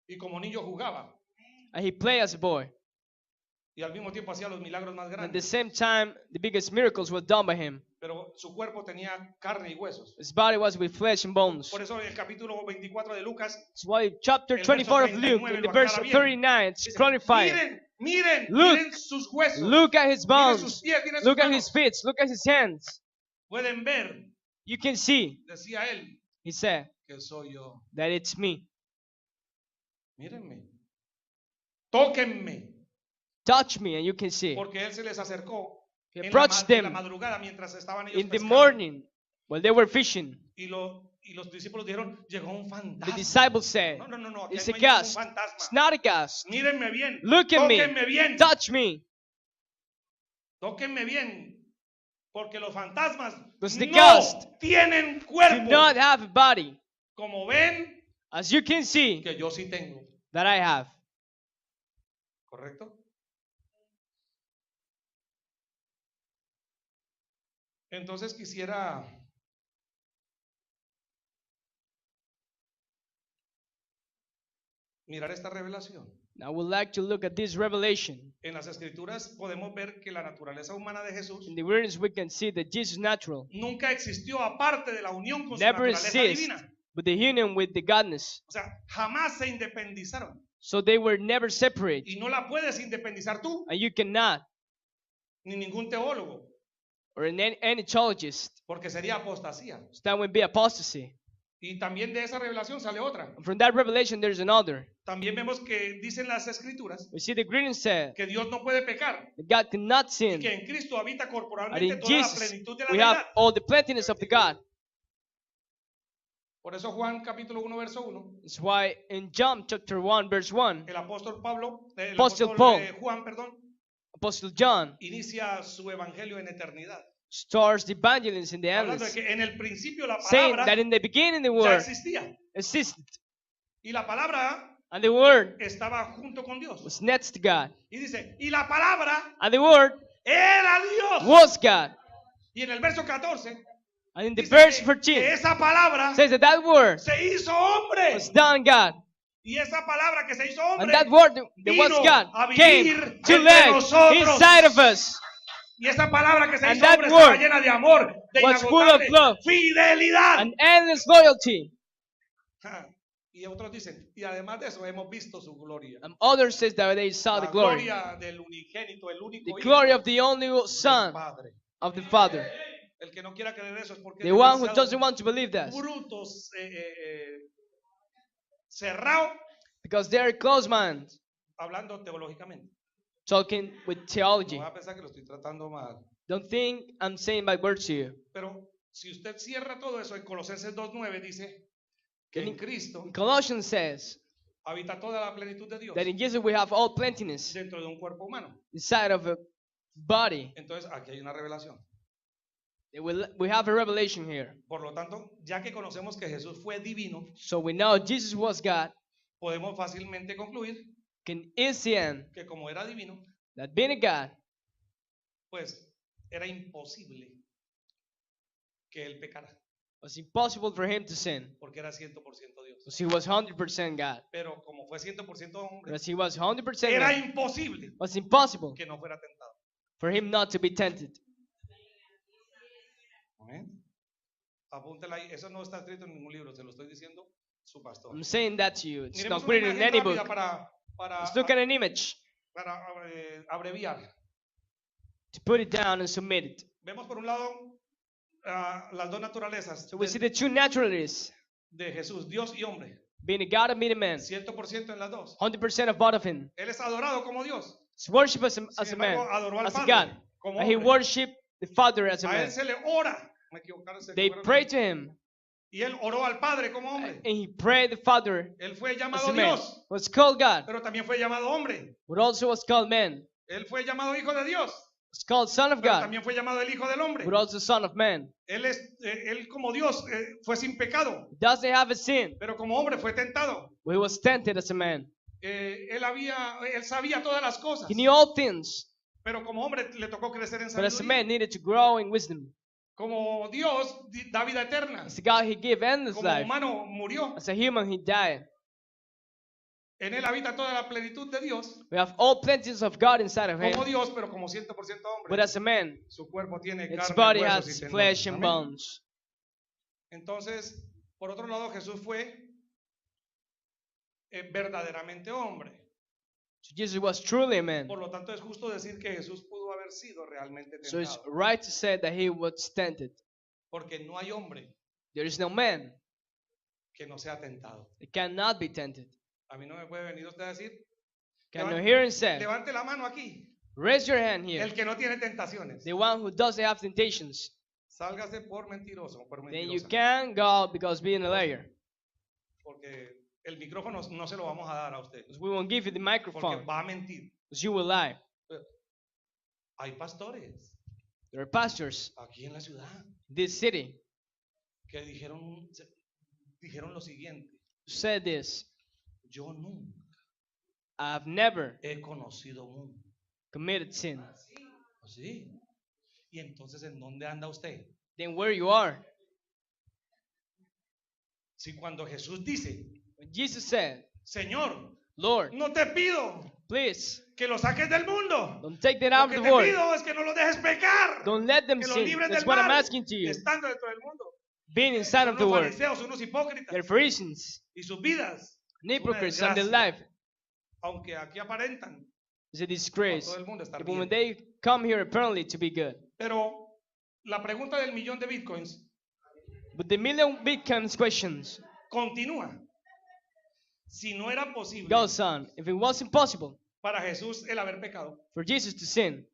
y como niño jugaba. and he played as a boy. Y al mismo tiempo hacía los milagros más And at the grandes. same time, the biggest miracles were done by him. Pero su cuerpo tenía carne y huesos. His body was with flesh and bones. Por eso en el capítulo 24 de Lucas That's why chapter El verso 24 of Luke, 39 in the lo verse aclara bien. 39, it's dice, glorified. miren Look, sus huesos, Look at his miren sus bones. pies, miren sus Look at manos. his feet. Look at his hands. Pueden ver, You can see, decía él, he said, que soy yo. that it's me. Mírenme, tóquenme, Touch me and you can see. porque él se les acercó He en la, approached en la them madrugada mientras estaban ellos in the pescando. morning while they were fishing. Y los discípulos dijeron, llegó un The fantasma. disciples said, No, aquí it's no a hay ningún ghost. fantasma. It's not a ghost. Mírenme bien, Look at me. tóquenme bien, Touch me. tóquenme bien, porque los fantasmas Because the no ghost tienen Do cuerpo. not have a body. Como ven, As you can see, que yo sí tengo. that I have. ¿Correcto? Entonces quisiera mirar esta revelación. I would like to look at this revelation. En las escrituras podemos ver que la naturaleza humana de Jesús In the wilderness, we can see that Jesus natural nunca existió aparte de la unión con su never naturaleza ceased divina. with the union with the godness. O sea, jamás se independizaron. So they were never separate. Y no la puedes independizar tú, And you cannot, ni ningún teólogo, or any theologist, porque sería apostasía. so that would be apostasy. Y también de esa revelación sale otra. And from that revelation, there's another. También vemos que dicen las escrituras We see the greeting said que Dios no puede pecar that God cannot y sin. que en Cristo habita And corporalmente in toda la Jesus, plenitud de la we have verdad. all the plentiness of the God. Por eso Juan capítulo 1 verso 1, That's why in John chapter 1, verse 1, el apóstol Pablo, el Apóstol apóstol Paul. Juan, perdón, Apostle John inicia su evangelio en eternidad. starts the evangelism in the Hablando de endless, que en el principio la saying palabra that in the beginning the ya Word existía existed, y la palabra and the Word estaba junto con Dios. was next to God, Y dice, y la palabra and the Word era Dios. was God. Y en el verso 14 And in the dice verse que 14 esa palabra says that that Word se hizo hombre. was done God, Y esa palabra que se hizo and hombre that Word that was vino God a came vivir to entre live nosotros. inside of us. Y esa palabra que se And hizo that hombre estaba word llena de amor, de was full of inagotable love fidelidad. and endless loyalty. Ja. Y otros dicen, y además de eso hemos visto su gloria. And others says that they saw the La glory, gloria del unigénito, el único the hijo glory of the only del Son Padre. of the Father. El que no quiera creer eso es porque The es one who demasiado doesn't want to believe that, brutos, cerrado, because they're closed minds, hablando teológicamente. talking with No theology. va a pensar que lo estoy tratando mal. Don't think I'm saying bad words to you. Pero si usted cierra todo eso en Colosenses 2:9 dice que en Cristo In Colossians says habita toda la plenitud de Dios that in Jesus we have all plentiness dentro de un cuerpo humano. inside of a body. Entonces aquí hay una revelación. We have a revelation here. Por lo tanto, ya que conocemos que Jesús fue divino, So we know Jesus was God. podemos fácilmente concluir can easily end que como era divino, that being a God, pues era imposible que él pecara, it was impossible for him to sin porque era 100% Dios. because he was 100% God. Pero como fue 100% hombre, Because he was 100% era God, imposible it was impossible que no fuera tentado. for him not to be tempted. Amén. Apúntela ahí. Eso no está escrito en ningún libro, se lo estoy diciendo su pastor. I'm saying that to you. It's Miremos not una written in imagen any rápida book. para Let's look at an image abreviar. to put it down and submit it. Vemos por un lado las dos naturalezas So we see the two naturalities, de Jesús, Dios y hombre. being a God and being a man, 100% en las dos. 100% of both of him. Él es adorado como Dios. He's worshipped as Sin a man, embargo, adoró al as a Padre God. como And he hombre. worshipped the Father as a A él man. se le ora. Me equivocaron, se They equivocaron. prayed to him, Y él oró al Padre como hombre. and he prayed the Father Él fue as llamado a man. Dios, Was called God, pero también fue llamado hombre. but also was called man. Él fue llamado hijo de Dios, Was called Son of pero God, también fue llamado el hijo del hombre. but also Son of Man. Él como Dios fue sin pecado, He doesn't have a sin, pero como hombre fue tentado. but he was tempted as a man. Él sabía todas las cosas, He knew all things, pero como hombre le tocó crecer en but as a sabiduría. man needed to grow in wisdom. Como Dios da vida eterna, As a God, he gave endless como life. humano murió. As a human, he died. En él habita toda la plenitud de Dios, We have all plenties of God inside of him, como Dios, pero como 100% but hombre. as a man, Su cuerpo tiene its carne, body huesos y has tendones. flesh and Amén. bones. Entonces, por otro lado, Jesús fue verdaderamente hombre. So Jesus was truly a man. Por lo tanto, es justo decir que Jesús pudo haber sido realmente So it's tentado, right to say that he was tempted. porque no hay hombre There is no man que no sea tentado. that cannot be tempted. A mí no me puede venir usted a decir, Can Levante- you hear and say, levante la mano aquí, raise your hand here, el que no tiene tentaciones. the one who doesn't have temptations. Sálgase por mentiroso, por Then you mentirosa, can go because being a liar. porque el micrófono no se lo vamos a dar a usted, Because we won't give you the porque microphone va a mentir. because you will lie. Hay pastores There are pastors aquí en la ciudad in this city que dijeron lo siguiente: who said this: yo nunca I've never he conocido mundo. committed sin. ¿Sí? Y entonces, ¿en dónde anda usted? Then where you are? Si cuando Jesús dice, When Jesus said, Señor, Lord, no te pido please que lo saques del mundo, don't take that lo out que of te the world. pido es que no lo dejes pecar, Don't let them que lo sin. libres That's del what I'm mal, asking to you. estando dentro del mundo. Being inside Son of the unos world. fariseos, unos hipócritas, They're Pharisees, y sus vidas, hypocrites, and their desgracia. life aunque aquí aparentan is a para disgrace. todo el mundo estar But when bien. they come here apparently to be good. Pero la pregunta del millón de bitcoins But the million becomes questions. continúa. Si no era posible Goes on. If it was impossible para Jesús el haber pecado, for Jesus to sin,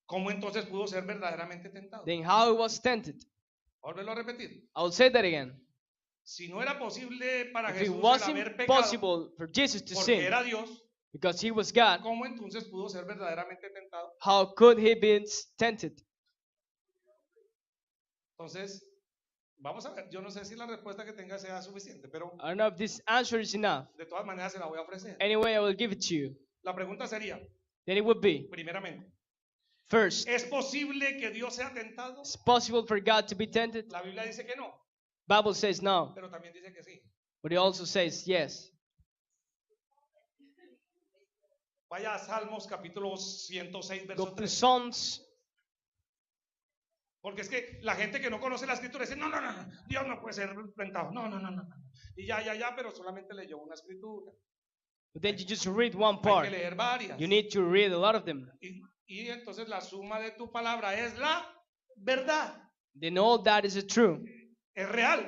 ¿cómo entonces pudo ser verdaderamente tentado? then how he was tempted? Volverlo a repetir. I will say that again. Si no era posible para If it Jesús el wasn't haber pecado, possible for Jesus to porque sin era Dios, because he was God, ¿cómo entonces pudo ser verdaderamente tentado? how could he be tempted? Entonces, vamos a ver, yo no sé si la respuesta que tenga sea suficiente, pero I don't know if this answer is enough. de todas maneras se la voy a ofrecer. Anyway, I will give it to you. La pregunta sería, Then it would be, primeramente, first, ¿es posible que Dios sea tentado? it's possible for God to be tempted? La Biblia dice que no, Bible says no, pero también dice que sí. but it also says yes. Vaya a Salmos capítulo 106, verso Go to 3. Psalms, Porque es que la gente que no conoce la escritura dice, no, Dios no puede ser tentado. No. Y ya, pero solamente leyó una escritura. but then you just read one Hay part. que leer varias. You need to read a lot of them. Y entonces la suma de tu palabra es la verdad. Then all that is true. Es real.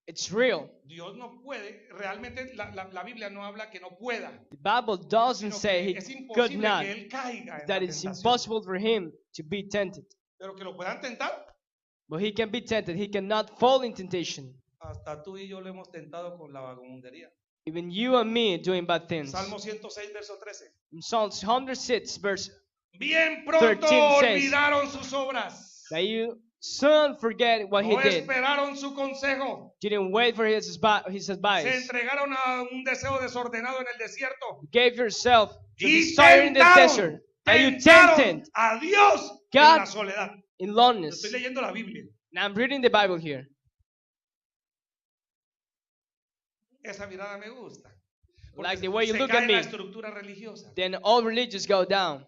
It's real. Dios no puede, realmente la Biblia no habla que no pueda. The Bible doesn't Sino say que he es could imposible not. que Él caiga en That la it's tentación. impossible for him to be tempted. Pero que lo puedan tentar. But he can be tempted. He cannot fall in temptation. Hasta tú y yo lo hemos tentado con la vagabundería. Even you and me doing bad things. Salmo 106, verso 13. In Psalms 106 verse Bien pronto 13 says, olvidaron sus obras. that you soon forget what he No did. esperaron su consejo. Didn't wait for his Se advice. entregaron a un deseo desordenado en el desierto. Gave yourself to Y desire in the desert. And you tentaron tempted a Dios en God la soledad. in Estoy loneliness. leyendo la Biblia. Now I'm reading the Bible here. Esa mirada me gusta. Porque Like the way you se look cae at en la me. estructura religiosa. Then all religions go down.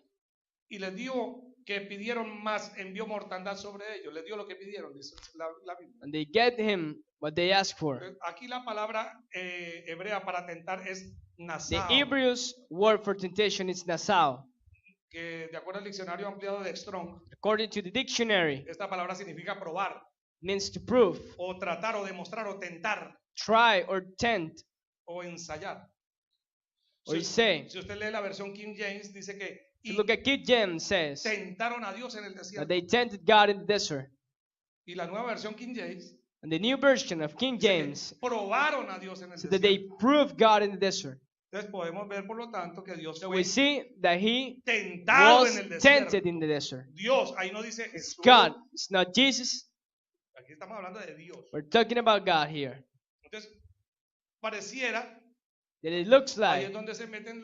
Y les dio que pidieron más, envió mortandad sobre ellos. Les dio lo que pidieron, dice la Biblia. And they get him what they ask for. Aquí la palabra hebrea para tentar es The nasao, Hebrews word for temptation is nasao. que de acuerdo al diccionario ampliado de Strong, According to the dictionary, esta palabra significa probar, means to prove, o tratar, o demostrar, o tentar, try, or tempt, o ensayar. or say. Si usted lee la versión King James, dice que If you look at King James says tentaron a Dios en el that desierto. they tempted God in the desert. Y la nueva versión King James And the new version of King dice que James probaron a Dios en el said that they desierto. proved God in the desert. Entonces podemos ver, por lo tanto, que Dios So fue we see that he tentado en was el desierto. tempted in the desert. Dios, ahí no dice It's Jesús. God. It's not Jesus. Aquí estamos hablando de Dios. We're talking about God here. Entonces, pareciera, That it looks ahí es like donde se meten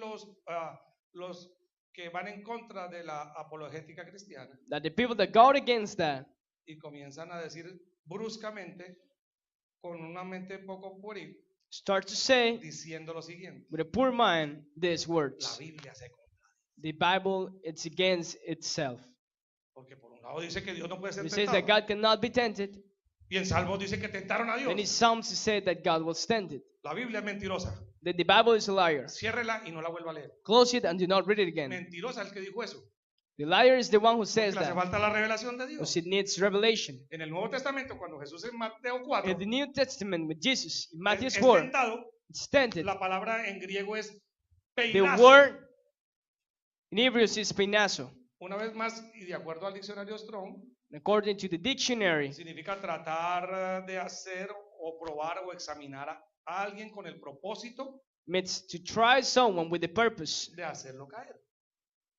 los que van en contra de la apologética cristiana that the people that go against that y comienzan a decir bruscamente, con una mente poco pueril, start to say diciendo lo siguiente: with a poor mind these la words. Biblia se contradice. The Bible, it's against itself. Porque por un lado dice que Dios no puede ser It says that tentado. God cannot be tempted. Y en Salmos dice que tentaron a Then in Dios. Psalms it said that God was tempted. La Biblia es mentirosa. That the Bible is a liar. Ciérrela y no la vuelva a leer. Close it and do not read it again. Mentirosa el que dijo eso. The liar is the one who Porque says le hace that. falta la revelación de Because Dios. it needs revelation. En el Nuevo Testamento, cuando Jesús en Mateo 4 In the New Testament with Jesus, in Matthew es 4, tentado, it's tempted. la palabra en griego es The peinazo. word in Hebrews is peinazo. Una vez más, y de acuerdo al diccionario Strong, According to the dictionary, significa tratar de hacer o probar o examinar a alguien con el propósito means to try someone with the purpose de hacerlo caer.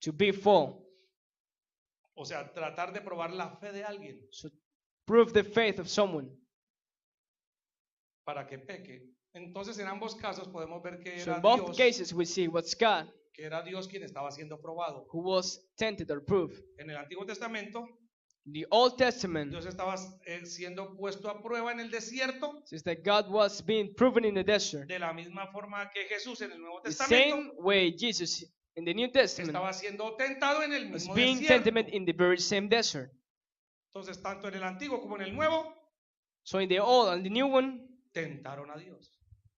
to be full. O sea, tratar de probar la fe de alguien So prove the faith of someone. para que peque. Entonces, en ambos casos podemos ver que So era in both Dios, cases we see what's God que era Dios quien estaba siendo probado. who was tempted or proved. En el Antiguo Testamento, In the Old Testament Dios estaba siendo puesto a prueba en el desierto says that God was being proven in the desert. de la misma forma que Jesús en el Nuevo The Testamento same way Jesus in the New Testament estaba siendo tentado en el was mismo being desierto. tempted in the very same desert. Entonces, tanto en el Antiguo como en el Nuevo, So in the Old and the New one, tentaron a Dios.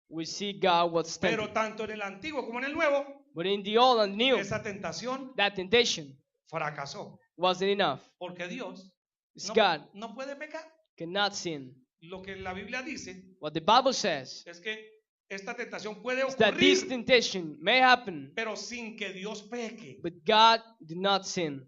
we see God was tempted. Pero tanto en el Antiguo como en el Nuevo, But in the Old and New, esa tentación that temptation fracasó. wasn't enough. Porque Dios It's no, God no puede pecar. cannot sin. Lo que la Biblia dice What the Bible says es que esta tentación puede is that this ocurrir, temptation may happen, pero sin que Dios peque. but God did not sin.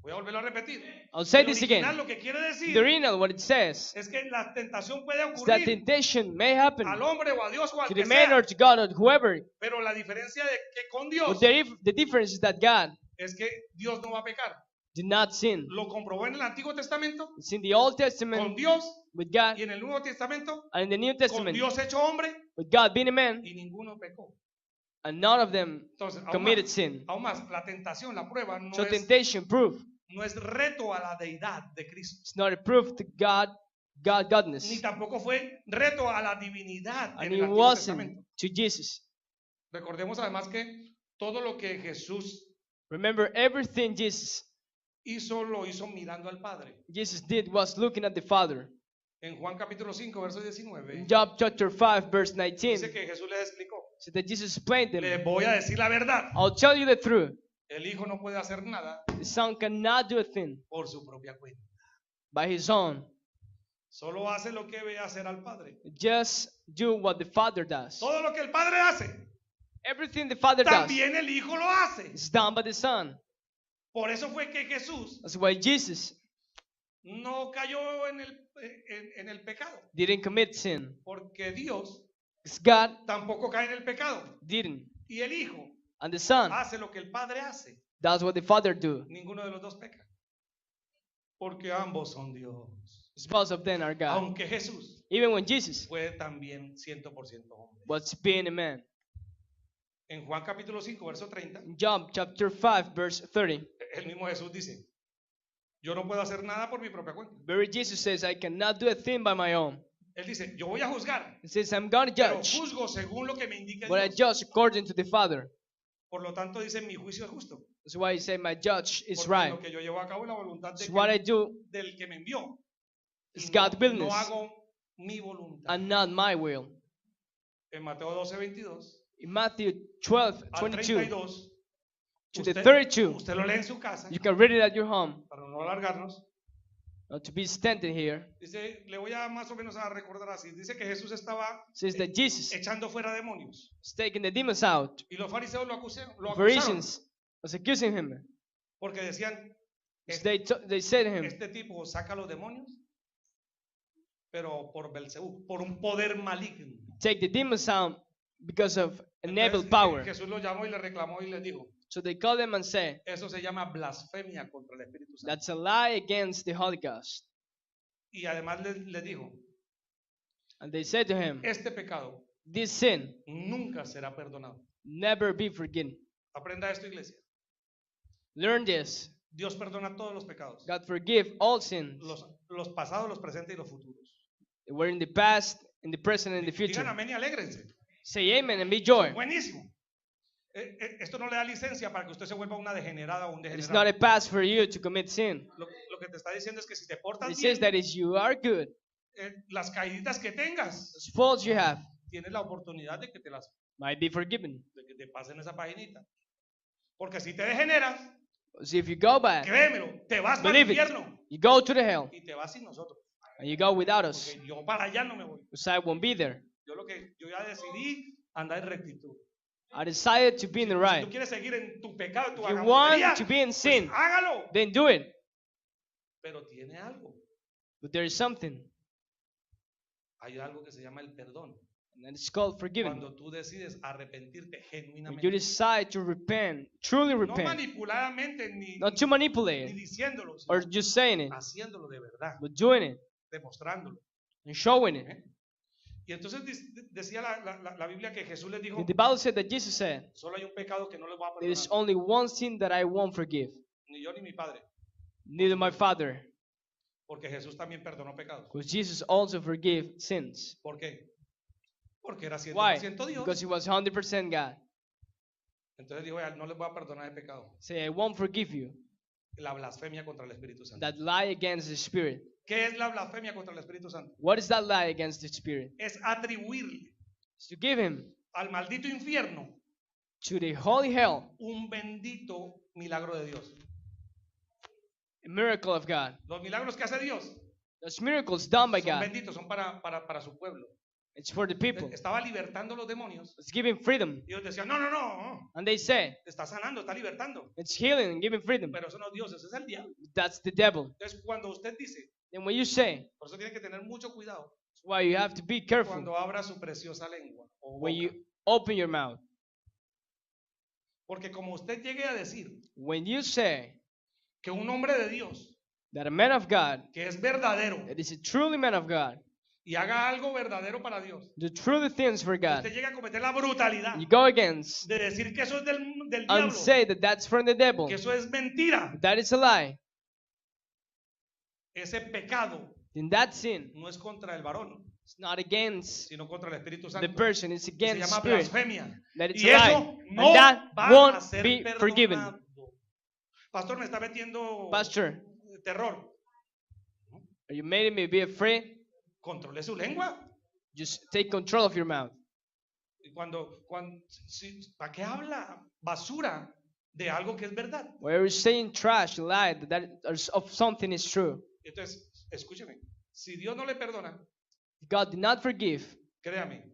Voy a volverlo a repetir. I'll say El this original again. lo que quiere decir The original, what it says, es que la tentación puede is that ocurrir temptation may happen al hombre o a Dios o al to que the man sea. or to God or whoever. Pero la diferencia de que con But Dios the difference is that God es que Dios no va a pecar. did not sin. Lo comprobó en el Antiguo Testamento It's in the Old con Testament Dios with God y en el Nuevo Testamento and in the New con Testament Dios hecho hombre with God being a man, y ninguno pecó. and none of them Entonces, committed sin. aún más, la tentación, la prueba So temptation proof. no es reto a la deidad de Cristo, It's not a proof to ni godness. tampoco fue reto a la divinidad And en it el Antiguo wasn't Testamento. to Jesus. Recordemos además que todo lo que Jesús Remember, everything Jesus lo hizo mirando al Padre. did was looking at the Father. En Juan capítulo 5, verso In 19, Job chapter 5, verse 19, dice que Jesús les explicó: so that Jesus explained them, les voy a decir la verdad. I'll tell you the truth. El Hijo no puede hacer nada The Son cannot do a thing por su propia cuenta. by his own. Solo hace lo que ve hacer al Padre. Just do what the Father does. Todo lo que el Padre hace, Everything the Father does también el Hijo lo hace. is done by the Son. Por eso fue que Jesús That's why Jesus no cayó en el pecado. didn't commit sin. Porque Dios Because God tampoco cae en el pecado. didn't. Y el Hijo And the Son hace lo que el Padre hace. does what the Father do. Ninguno de los dos peca. Porque ambos son Dios. Both of them are God. Aunque Jesús Even when Jesus fue también 100% hombre. was being a man. En Juan capítulo 5, verso 30, In John chapter 5, verse 30, el mismo Jesús dice, yo no puedo hacer nada por mi propia cuenta. very Jesus says, I cannot do a thing by my own. Él dice, yo voy a juzgar, He says, I'm going to pero judge, juzgo según lo que me indique but I Dios. judge according to the Father. Por lo tanto, dice, mi juicio es justo. That's why he said, my judge is Porque right. lo que yo llevo a cabo es la voluntad It's what I do del que me envió. is Y God's no business hago mi voluntad. and not my will. En Mateo 12, 22 In Matthew 12, al 22 32, to the 32, usted lo lee en su casa, you can read it at your home. para no alargarnos. Not to be standing here. Dice, le voy a más o menos a recordar así. Dice que Jesús estaba Says that Jesus echando fuera demonios. is taking the demons out. Y los fariseos lo acusaron Pharisees was accusing him. porque decían, So they said to him, este tipo saca los demonios, pero por Belcebú, por un poder maligno. take the demons out because of enabled Entonces, power. Jesús lo llamó y le reclamó y le dijo, So they called him and said, eso se llama blasfemia contra el Espíritu Santo. that's a lie against the Holy Ghost. Y además le dijo, And they said to him, este pecado this sin nunca será perdonado. never be forgiven. Aprenda esto, iglesia. Learn this. Dios perdona todos los pecados. God forgive all sins. Los pasados, los presentes y los futuros. They were in the past, in the present, and the Digan future. amén y alégrense. Say amen and be joy. Buenísimo. Esto no le da licencia para que usted se vuelva una degenerada o un It's not degenerado. a pass for you to commit sin. Lo que te está diciendo es que si te It portas says bien, that if you are good, las caíditas que tengas, those faults you have tienes la oportunidad de que might be forgiven. de que te pasen esa paginita. Porque si te degeneras, So if you go back, créemelo, te vas para el believe it, infierno you go to the hell, y te vas sin nosotros. and you go without us. Porque yo para allá no me voy. Because I won't be there. Yo ya decidí andar en rectitud. I decided to be in the Si right. tú quieres seguir en tu pecado, en tu If you vagabundería, want to be in pues sin, hágalo. then do it. Pero tiene algo. But there is something, Hay algo que se llama el perdón. and that is called forgiving. Cuando tú decides arrepentirte When genuinamente. you decide to repent, truly No repent, manipuladamente ni not to manipulate ni it, diciéndolo, sino or just saying it, haciéndolo de verdad, but doing it demostrándolo. and showing it. Y entonces decía la Biblia que Jesús les dijo, The Bible said that Jesus said, solo hay un pecado que no les voy a there is perdonar, only one sin that I won't forgive, ni yo ni mi Padre, neither my Father, porque Jesús también perdonó pecados. because Jesus also forgave sins. ¿Por qué? Porque era Why? 100% Dios. Because he was 100% God. Entonces dijo, no les voy a perdonar el pecado. Say, I won't forgive you. La blasfemia contra el Espíritu Santo. That lie against the Spirit. ¿Qué es la blasfemia contra el Espíritu Santo? What is that lie against the Spirit? Es atribuirle It's to give him al maldito infierno to the holy hell un bendito milagro de Dios. a miracle of God. Los milagros que hace Dios Those miracles done by son God, benditos, son para su pueblo. it's for the people. Estaba libertando los demonios. It's giving freedom. Y ellos decían, no, And they say, te está sanando, está libertando. it's healing and giving freedom. Pero eso no es Dios, ese es el diablo. That's the devil. Entonces cuando usted dice, And when you say, por eso tiene que tener mucho cuidado that's why you have to be careful cuando abra su preciosa lengua o when boca. you open your mouth. Porque como usted llegue a decir When you say que un hombre de Dios that a man of God, que es verdadero that is a truly man of God, y haga algo verdadero para Dios, do truly things for God, usted llega a cometer la brutalidad you go against de decir que eso es del and diablo, say that that's from the devil, que eso es mentira. that is a lie, Ese pecado then that sin no es contra el varón, is not against sino contra el Espíritu the Santo. person, it's Se against the llama Spirit. blasfemia. That it's Y a lie. eso no And that va a won't ser be forgiven. perdonado. Pastor, me está metiendo Pastor, terror. are you making me be afraid? Controle su lengua. Just take control of your mouth. Y ¿para qué habla basura de algo que es verdad? Where you're saying trash, lie, that of something is true. Entonces, escúcheme. Si Dios no le perdona, If God did not forgive, créame,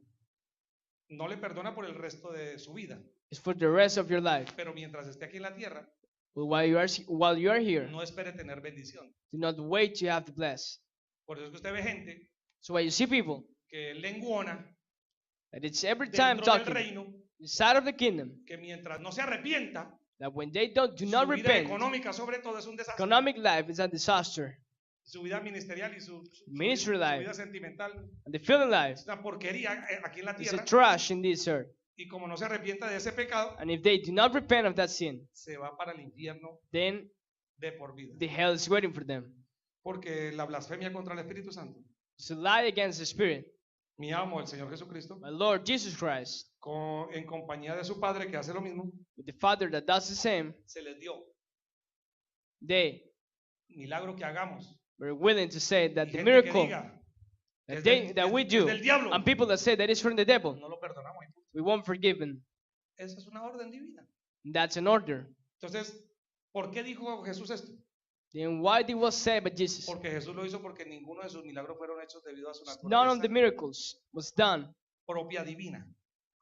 no le perdona por el resto de su vida. it's for the rest of your life. Pero mientras esté aquí en la tierra, But while you are here, no espere tener bendición. do not wait to have the bless. Por eso es que usted ve gente So when you see people que lenguona that it's every time dentro del talking reino, inside of the kingdom, que mientras no se arrepienta, that when they do Su not vida repent, económica sobre todo es un desastre. economic life is a disaster. Su vida ministerial y su Ministry su life. vida sentimental And the feeling life es una porquería aquí en la is a tierra. trash in this earth. Y como no se arrepienta de ese pecado, And if they do not repent of that sin, se va para el infierno then de por vida. the hell is waiting for them. Porque la blasfemia contra el Espíritu Santo, It's a lie against the Spirit. mi amo, el Señor Jesucristo, My Lord Jesus Christ, en compañía de su Padre que hace lo mismo, with the Father that does the same, se les dio they milagro que hagamos. were willing to say Y that the gente que miracle diga, that, es they, del- that es- we es do, del diablo, and people that say that it's from the devil, no lo perdonamos. we won't forgive them. Esa es una orden divina. That's an order. Entonces, ¿por qué dijo Jesús esto? Then why did was said by Jesus? Porque Jesús lo hizo porque ninguno de sus milagros fueron hechos debido a su None of the naturaleza miracles was done propia divina.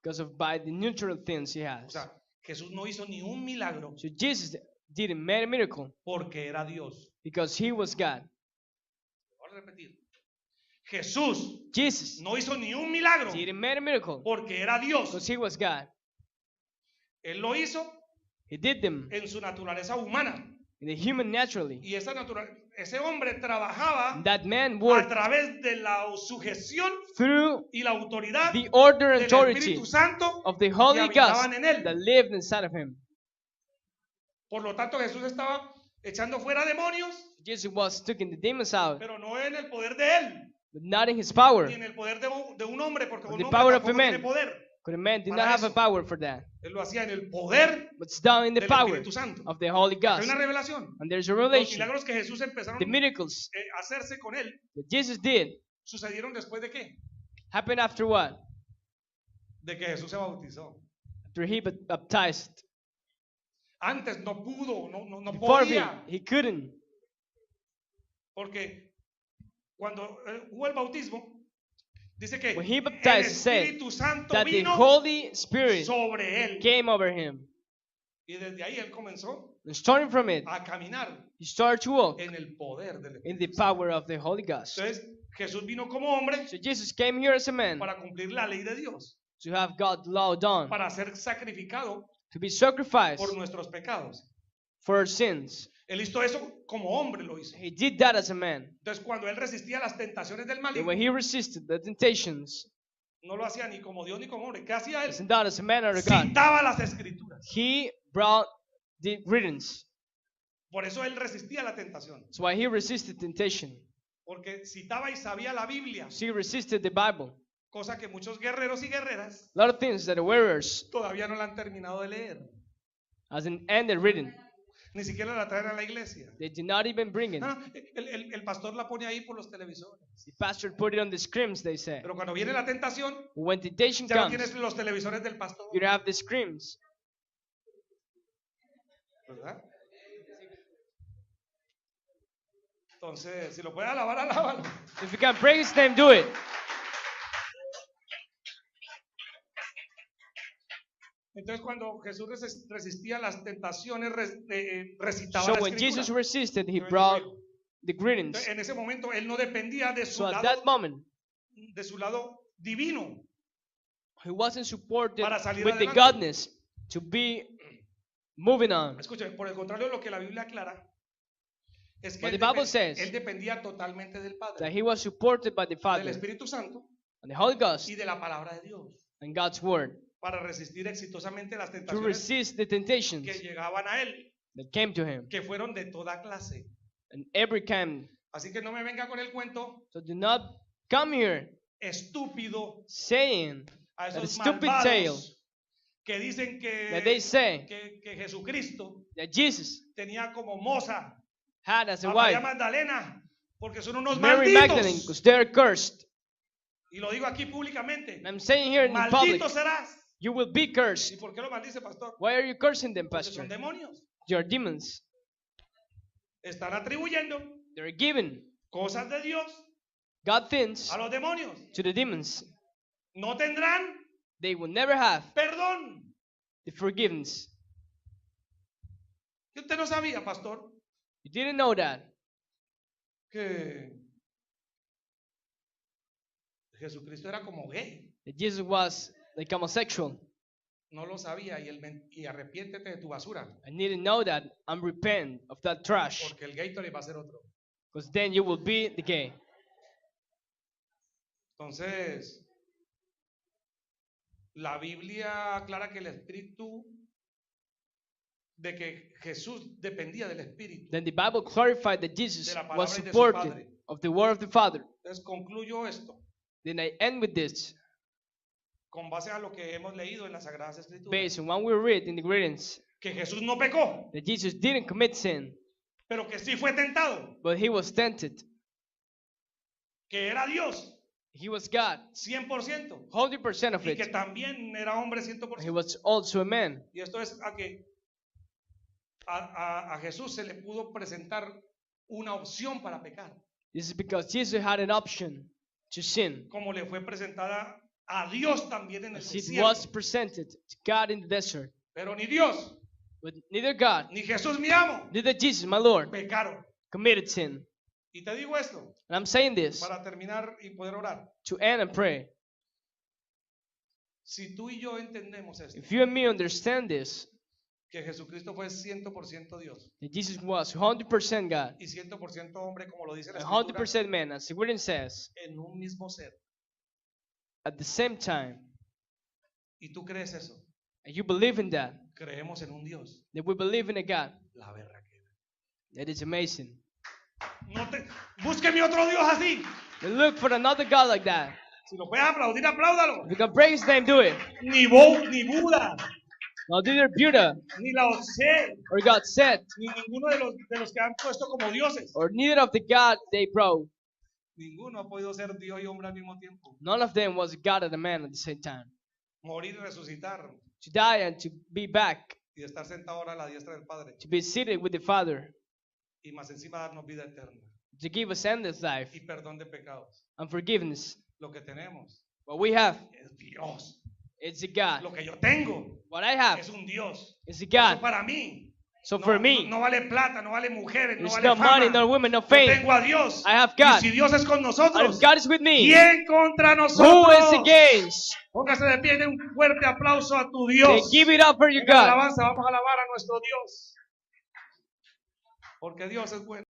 because of by the natural things he O has. sea, Jesús no hizo ni un milagro So Jesus didn't make a miracle porque era Dios. because he was God. Voy a repetir. Jesús Jesus no hizo ni un milagro didn't make a miracle porque era Dios. because he was God. Él lo hizo He did them en su naturaleza humana. in the human naturally. Y ese hombre trabajaba That man a worked través de la sujeción through y la autoridad the order and del authority Espíritu Santo of the que Holy Ghost habitaban en él. that lived inside of him. Por lo tanto, Jesús estaba echando fuera demonios, Jesus was taking the demons out, pero no en el poder de él, but not in his power. ni en el poder de un hombre, porque un The hombre power of a tampoco man. tiene poder. Because the man did Para not have a eso. power for that. Él lo hacía en el poder But it's done in the del power Espíritu Santo. of the Holy Hay Ghost. una revelación. And there's a Los revelation. milagros que Jesús empezaron The miracles a hacerse con él that Jesus did sucedieron después de qué? happened after what? De que Jesús se bautizó. After he baptized. Antes no pudo, no Before podía, he couldn't. porque cuando hubo el bautismo, dice que When he el baptized, said Espíritu Santo that the vino Holy Spirit sobre él. came over him. Y desde ahí él comenzó And starting from it, a caminar he started to walk en el poder del in the Espíritu Santo. power of the Holy Ghost. Entonces, Jesús vino como hombre So Jesus came here as a man para cumplir la ley de Dios, to have God's law done, para ser sacrificado to be sacrificed por nuestros pecados. for our sins. Él hizo eso como hombre, lo hizo. He did that as a man. Entonces, cuando él resistía las tentaciones del And maligno, when he resisted the temptations, no lo hacía ni como Dios ni como hombre. ¿Qué hacía él? wasn't done as a man or a God. Citaba las escrituras. He brought the readings. Por eso él resistía la tentación. That's why he resisted temptation. Porque citaba y sabía la Biblia. So he resisted the Bible. Cosa que muchos guerreros y guerreras A lot of things that the warriors todavía no la han terminado de leer. hasn't ended reading. Ni siquiera la traen a la iglesia. They did not even bring it. No, el pastor la pone ahí por los televisores. The pastor put it on the screams, they say. Pero cuando viene la tentación, When temptation ya no comes, tienes los televisores del pastor. you don't have the screams. ¿Verdad? Entonces, si lo puede alabar, alábalo. If you can praise his name, do it. Entonces, cuando Jesús resistía las tentaciones, recitaba So la when escritura. Jesus resisted, he brought the greetings. Entonces, en ese momento, él no dependía So at that moment, de su lado divino he wasn't supported para salir with the adelante. godness to be moving on. Escuchen, por el contrario, lo que la Biblia aclara es que But él, the Bible says él dependía totalmente del That Padre, he was supported by the del Father Espíritu Santo and the Holy Ghost y de la palabra de Dios and God's Word para resistir exitosamente las to tentaciones resist the temptations que llegaban a él, that came to him que fueron de toda clase. and every kind. Así que no me venga con el cuento So do not come here estúpido saying a that esos stupid tale malvados que dicen that they say que Jesucristo that Jesus tenía como moza had as a a María wife Magdalena, porque son unos Mary Magdalene malditos. because they're cursed. Y lo digo aquí públicamente. And I'm saying here in public, Maldito serás. you will be ¿Y cursed. por qué lo maldice, pastor? Why are you cursing them, Porque Pastor? son demonios. You're demons. Están atribuyendo They're giving cosas de Dios God things a los demonios. to the demons. No tendrán They will never have perdón. the forgiveness. ¿Y usted no sabía, pastor, You didn't know that. que Jesucristo era como gay? That Jesus was like homosexual. no lo sabía y arrepiéntete de tu basura, I need to know that I'm repent of that trash, porque el Gatorade va a ser otro. because then you will be the gay. Entonces, la Biblia aclara que el Espíritu, de que Jesús dependía del Espíritu. Then the Bible clarified that Jesus De la palabra was y de su supported Padre. of the word of the Father. Entonces concluyo esto Then I end with this, con base a lo que hemos leído en las Sagradas Escrituras, based on what we read in the greetings, que Jesús no pecó, that Jesus didn't commit sin, pero que sí fue tentado, but he was tempted. que era Dios He was God, 100% 100% of y que it. también era hombre He 100%. was also a man. Y esto es a que a Jesús se le pudo presentar una opción para pecar, This is because Jesus had an option to sin, como le fue presentada a Dios también en el as it desierto. was presented to God in the desert. Pero ni Dios, But neither God, ni Jesús mi amo, neither Jesus, my Lord, pecaron. committed sin. Y te digo esto And I'm saying this para terminar y poder orar. to end and pray. Si tú y yo entendemos esto, If you and me understand this, que Jesucristo fue 100% Dios that Jesus was 100% God, y 100% hombre, como lo dice la and Escritura, 100% man, as the word says, en un mismo ser, at the same time, y tú crees eso, and you believe in that, creemos en un Dios, that we believe in a God, la berraquera. that is amazing. Búsqueme otro Dios así. Then look for another God like that. Si lo puedes aplaudir, apláudalo. If you can praise His name, do it. Ni Buda, Now, neither Buddha ni Lao Tse, or God said, ni ninguno de los que han puesto como dioses. or neither of the God they brought. Ninguno ha podido ser Dios y hombre al mismo tiempo. None of them was a God and a man at the same time. Morir y resucitar To die and to be back, y de estar sentado ahora a la diestra del Padre to be seated with the Father, y más encima darnos vida eterna to give us endless life y perdón de pecados. and forgiveness. Lo que tenemos What we have, es Dios. it's a God. Lo que yo tengo What I have es un Dios. is a Eso God. para mí. So No, for me, no vale plata, no vale mujeres, no there's vale no money, fama. no women, no Yo fame. tengo a Dios. I have Y God. si Dios es con And nosotros, if God is with me, ¿quién contra who nosotros? is against? Póngase de pie y dé un fuerte aplauso a tu Then Dios. give it up for your Venga, God. alabanza, vamos a alabar a nuestro Dios. Porque Dios es bueno.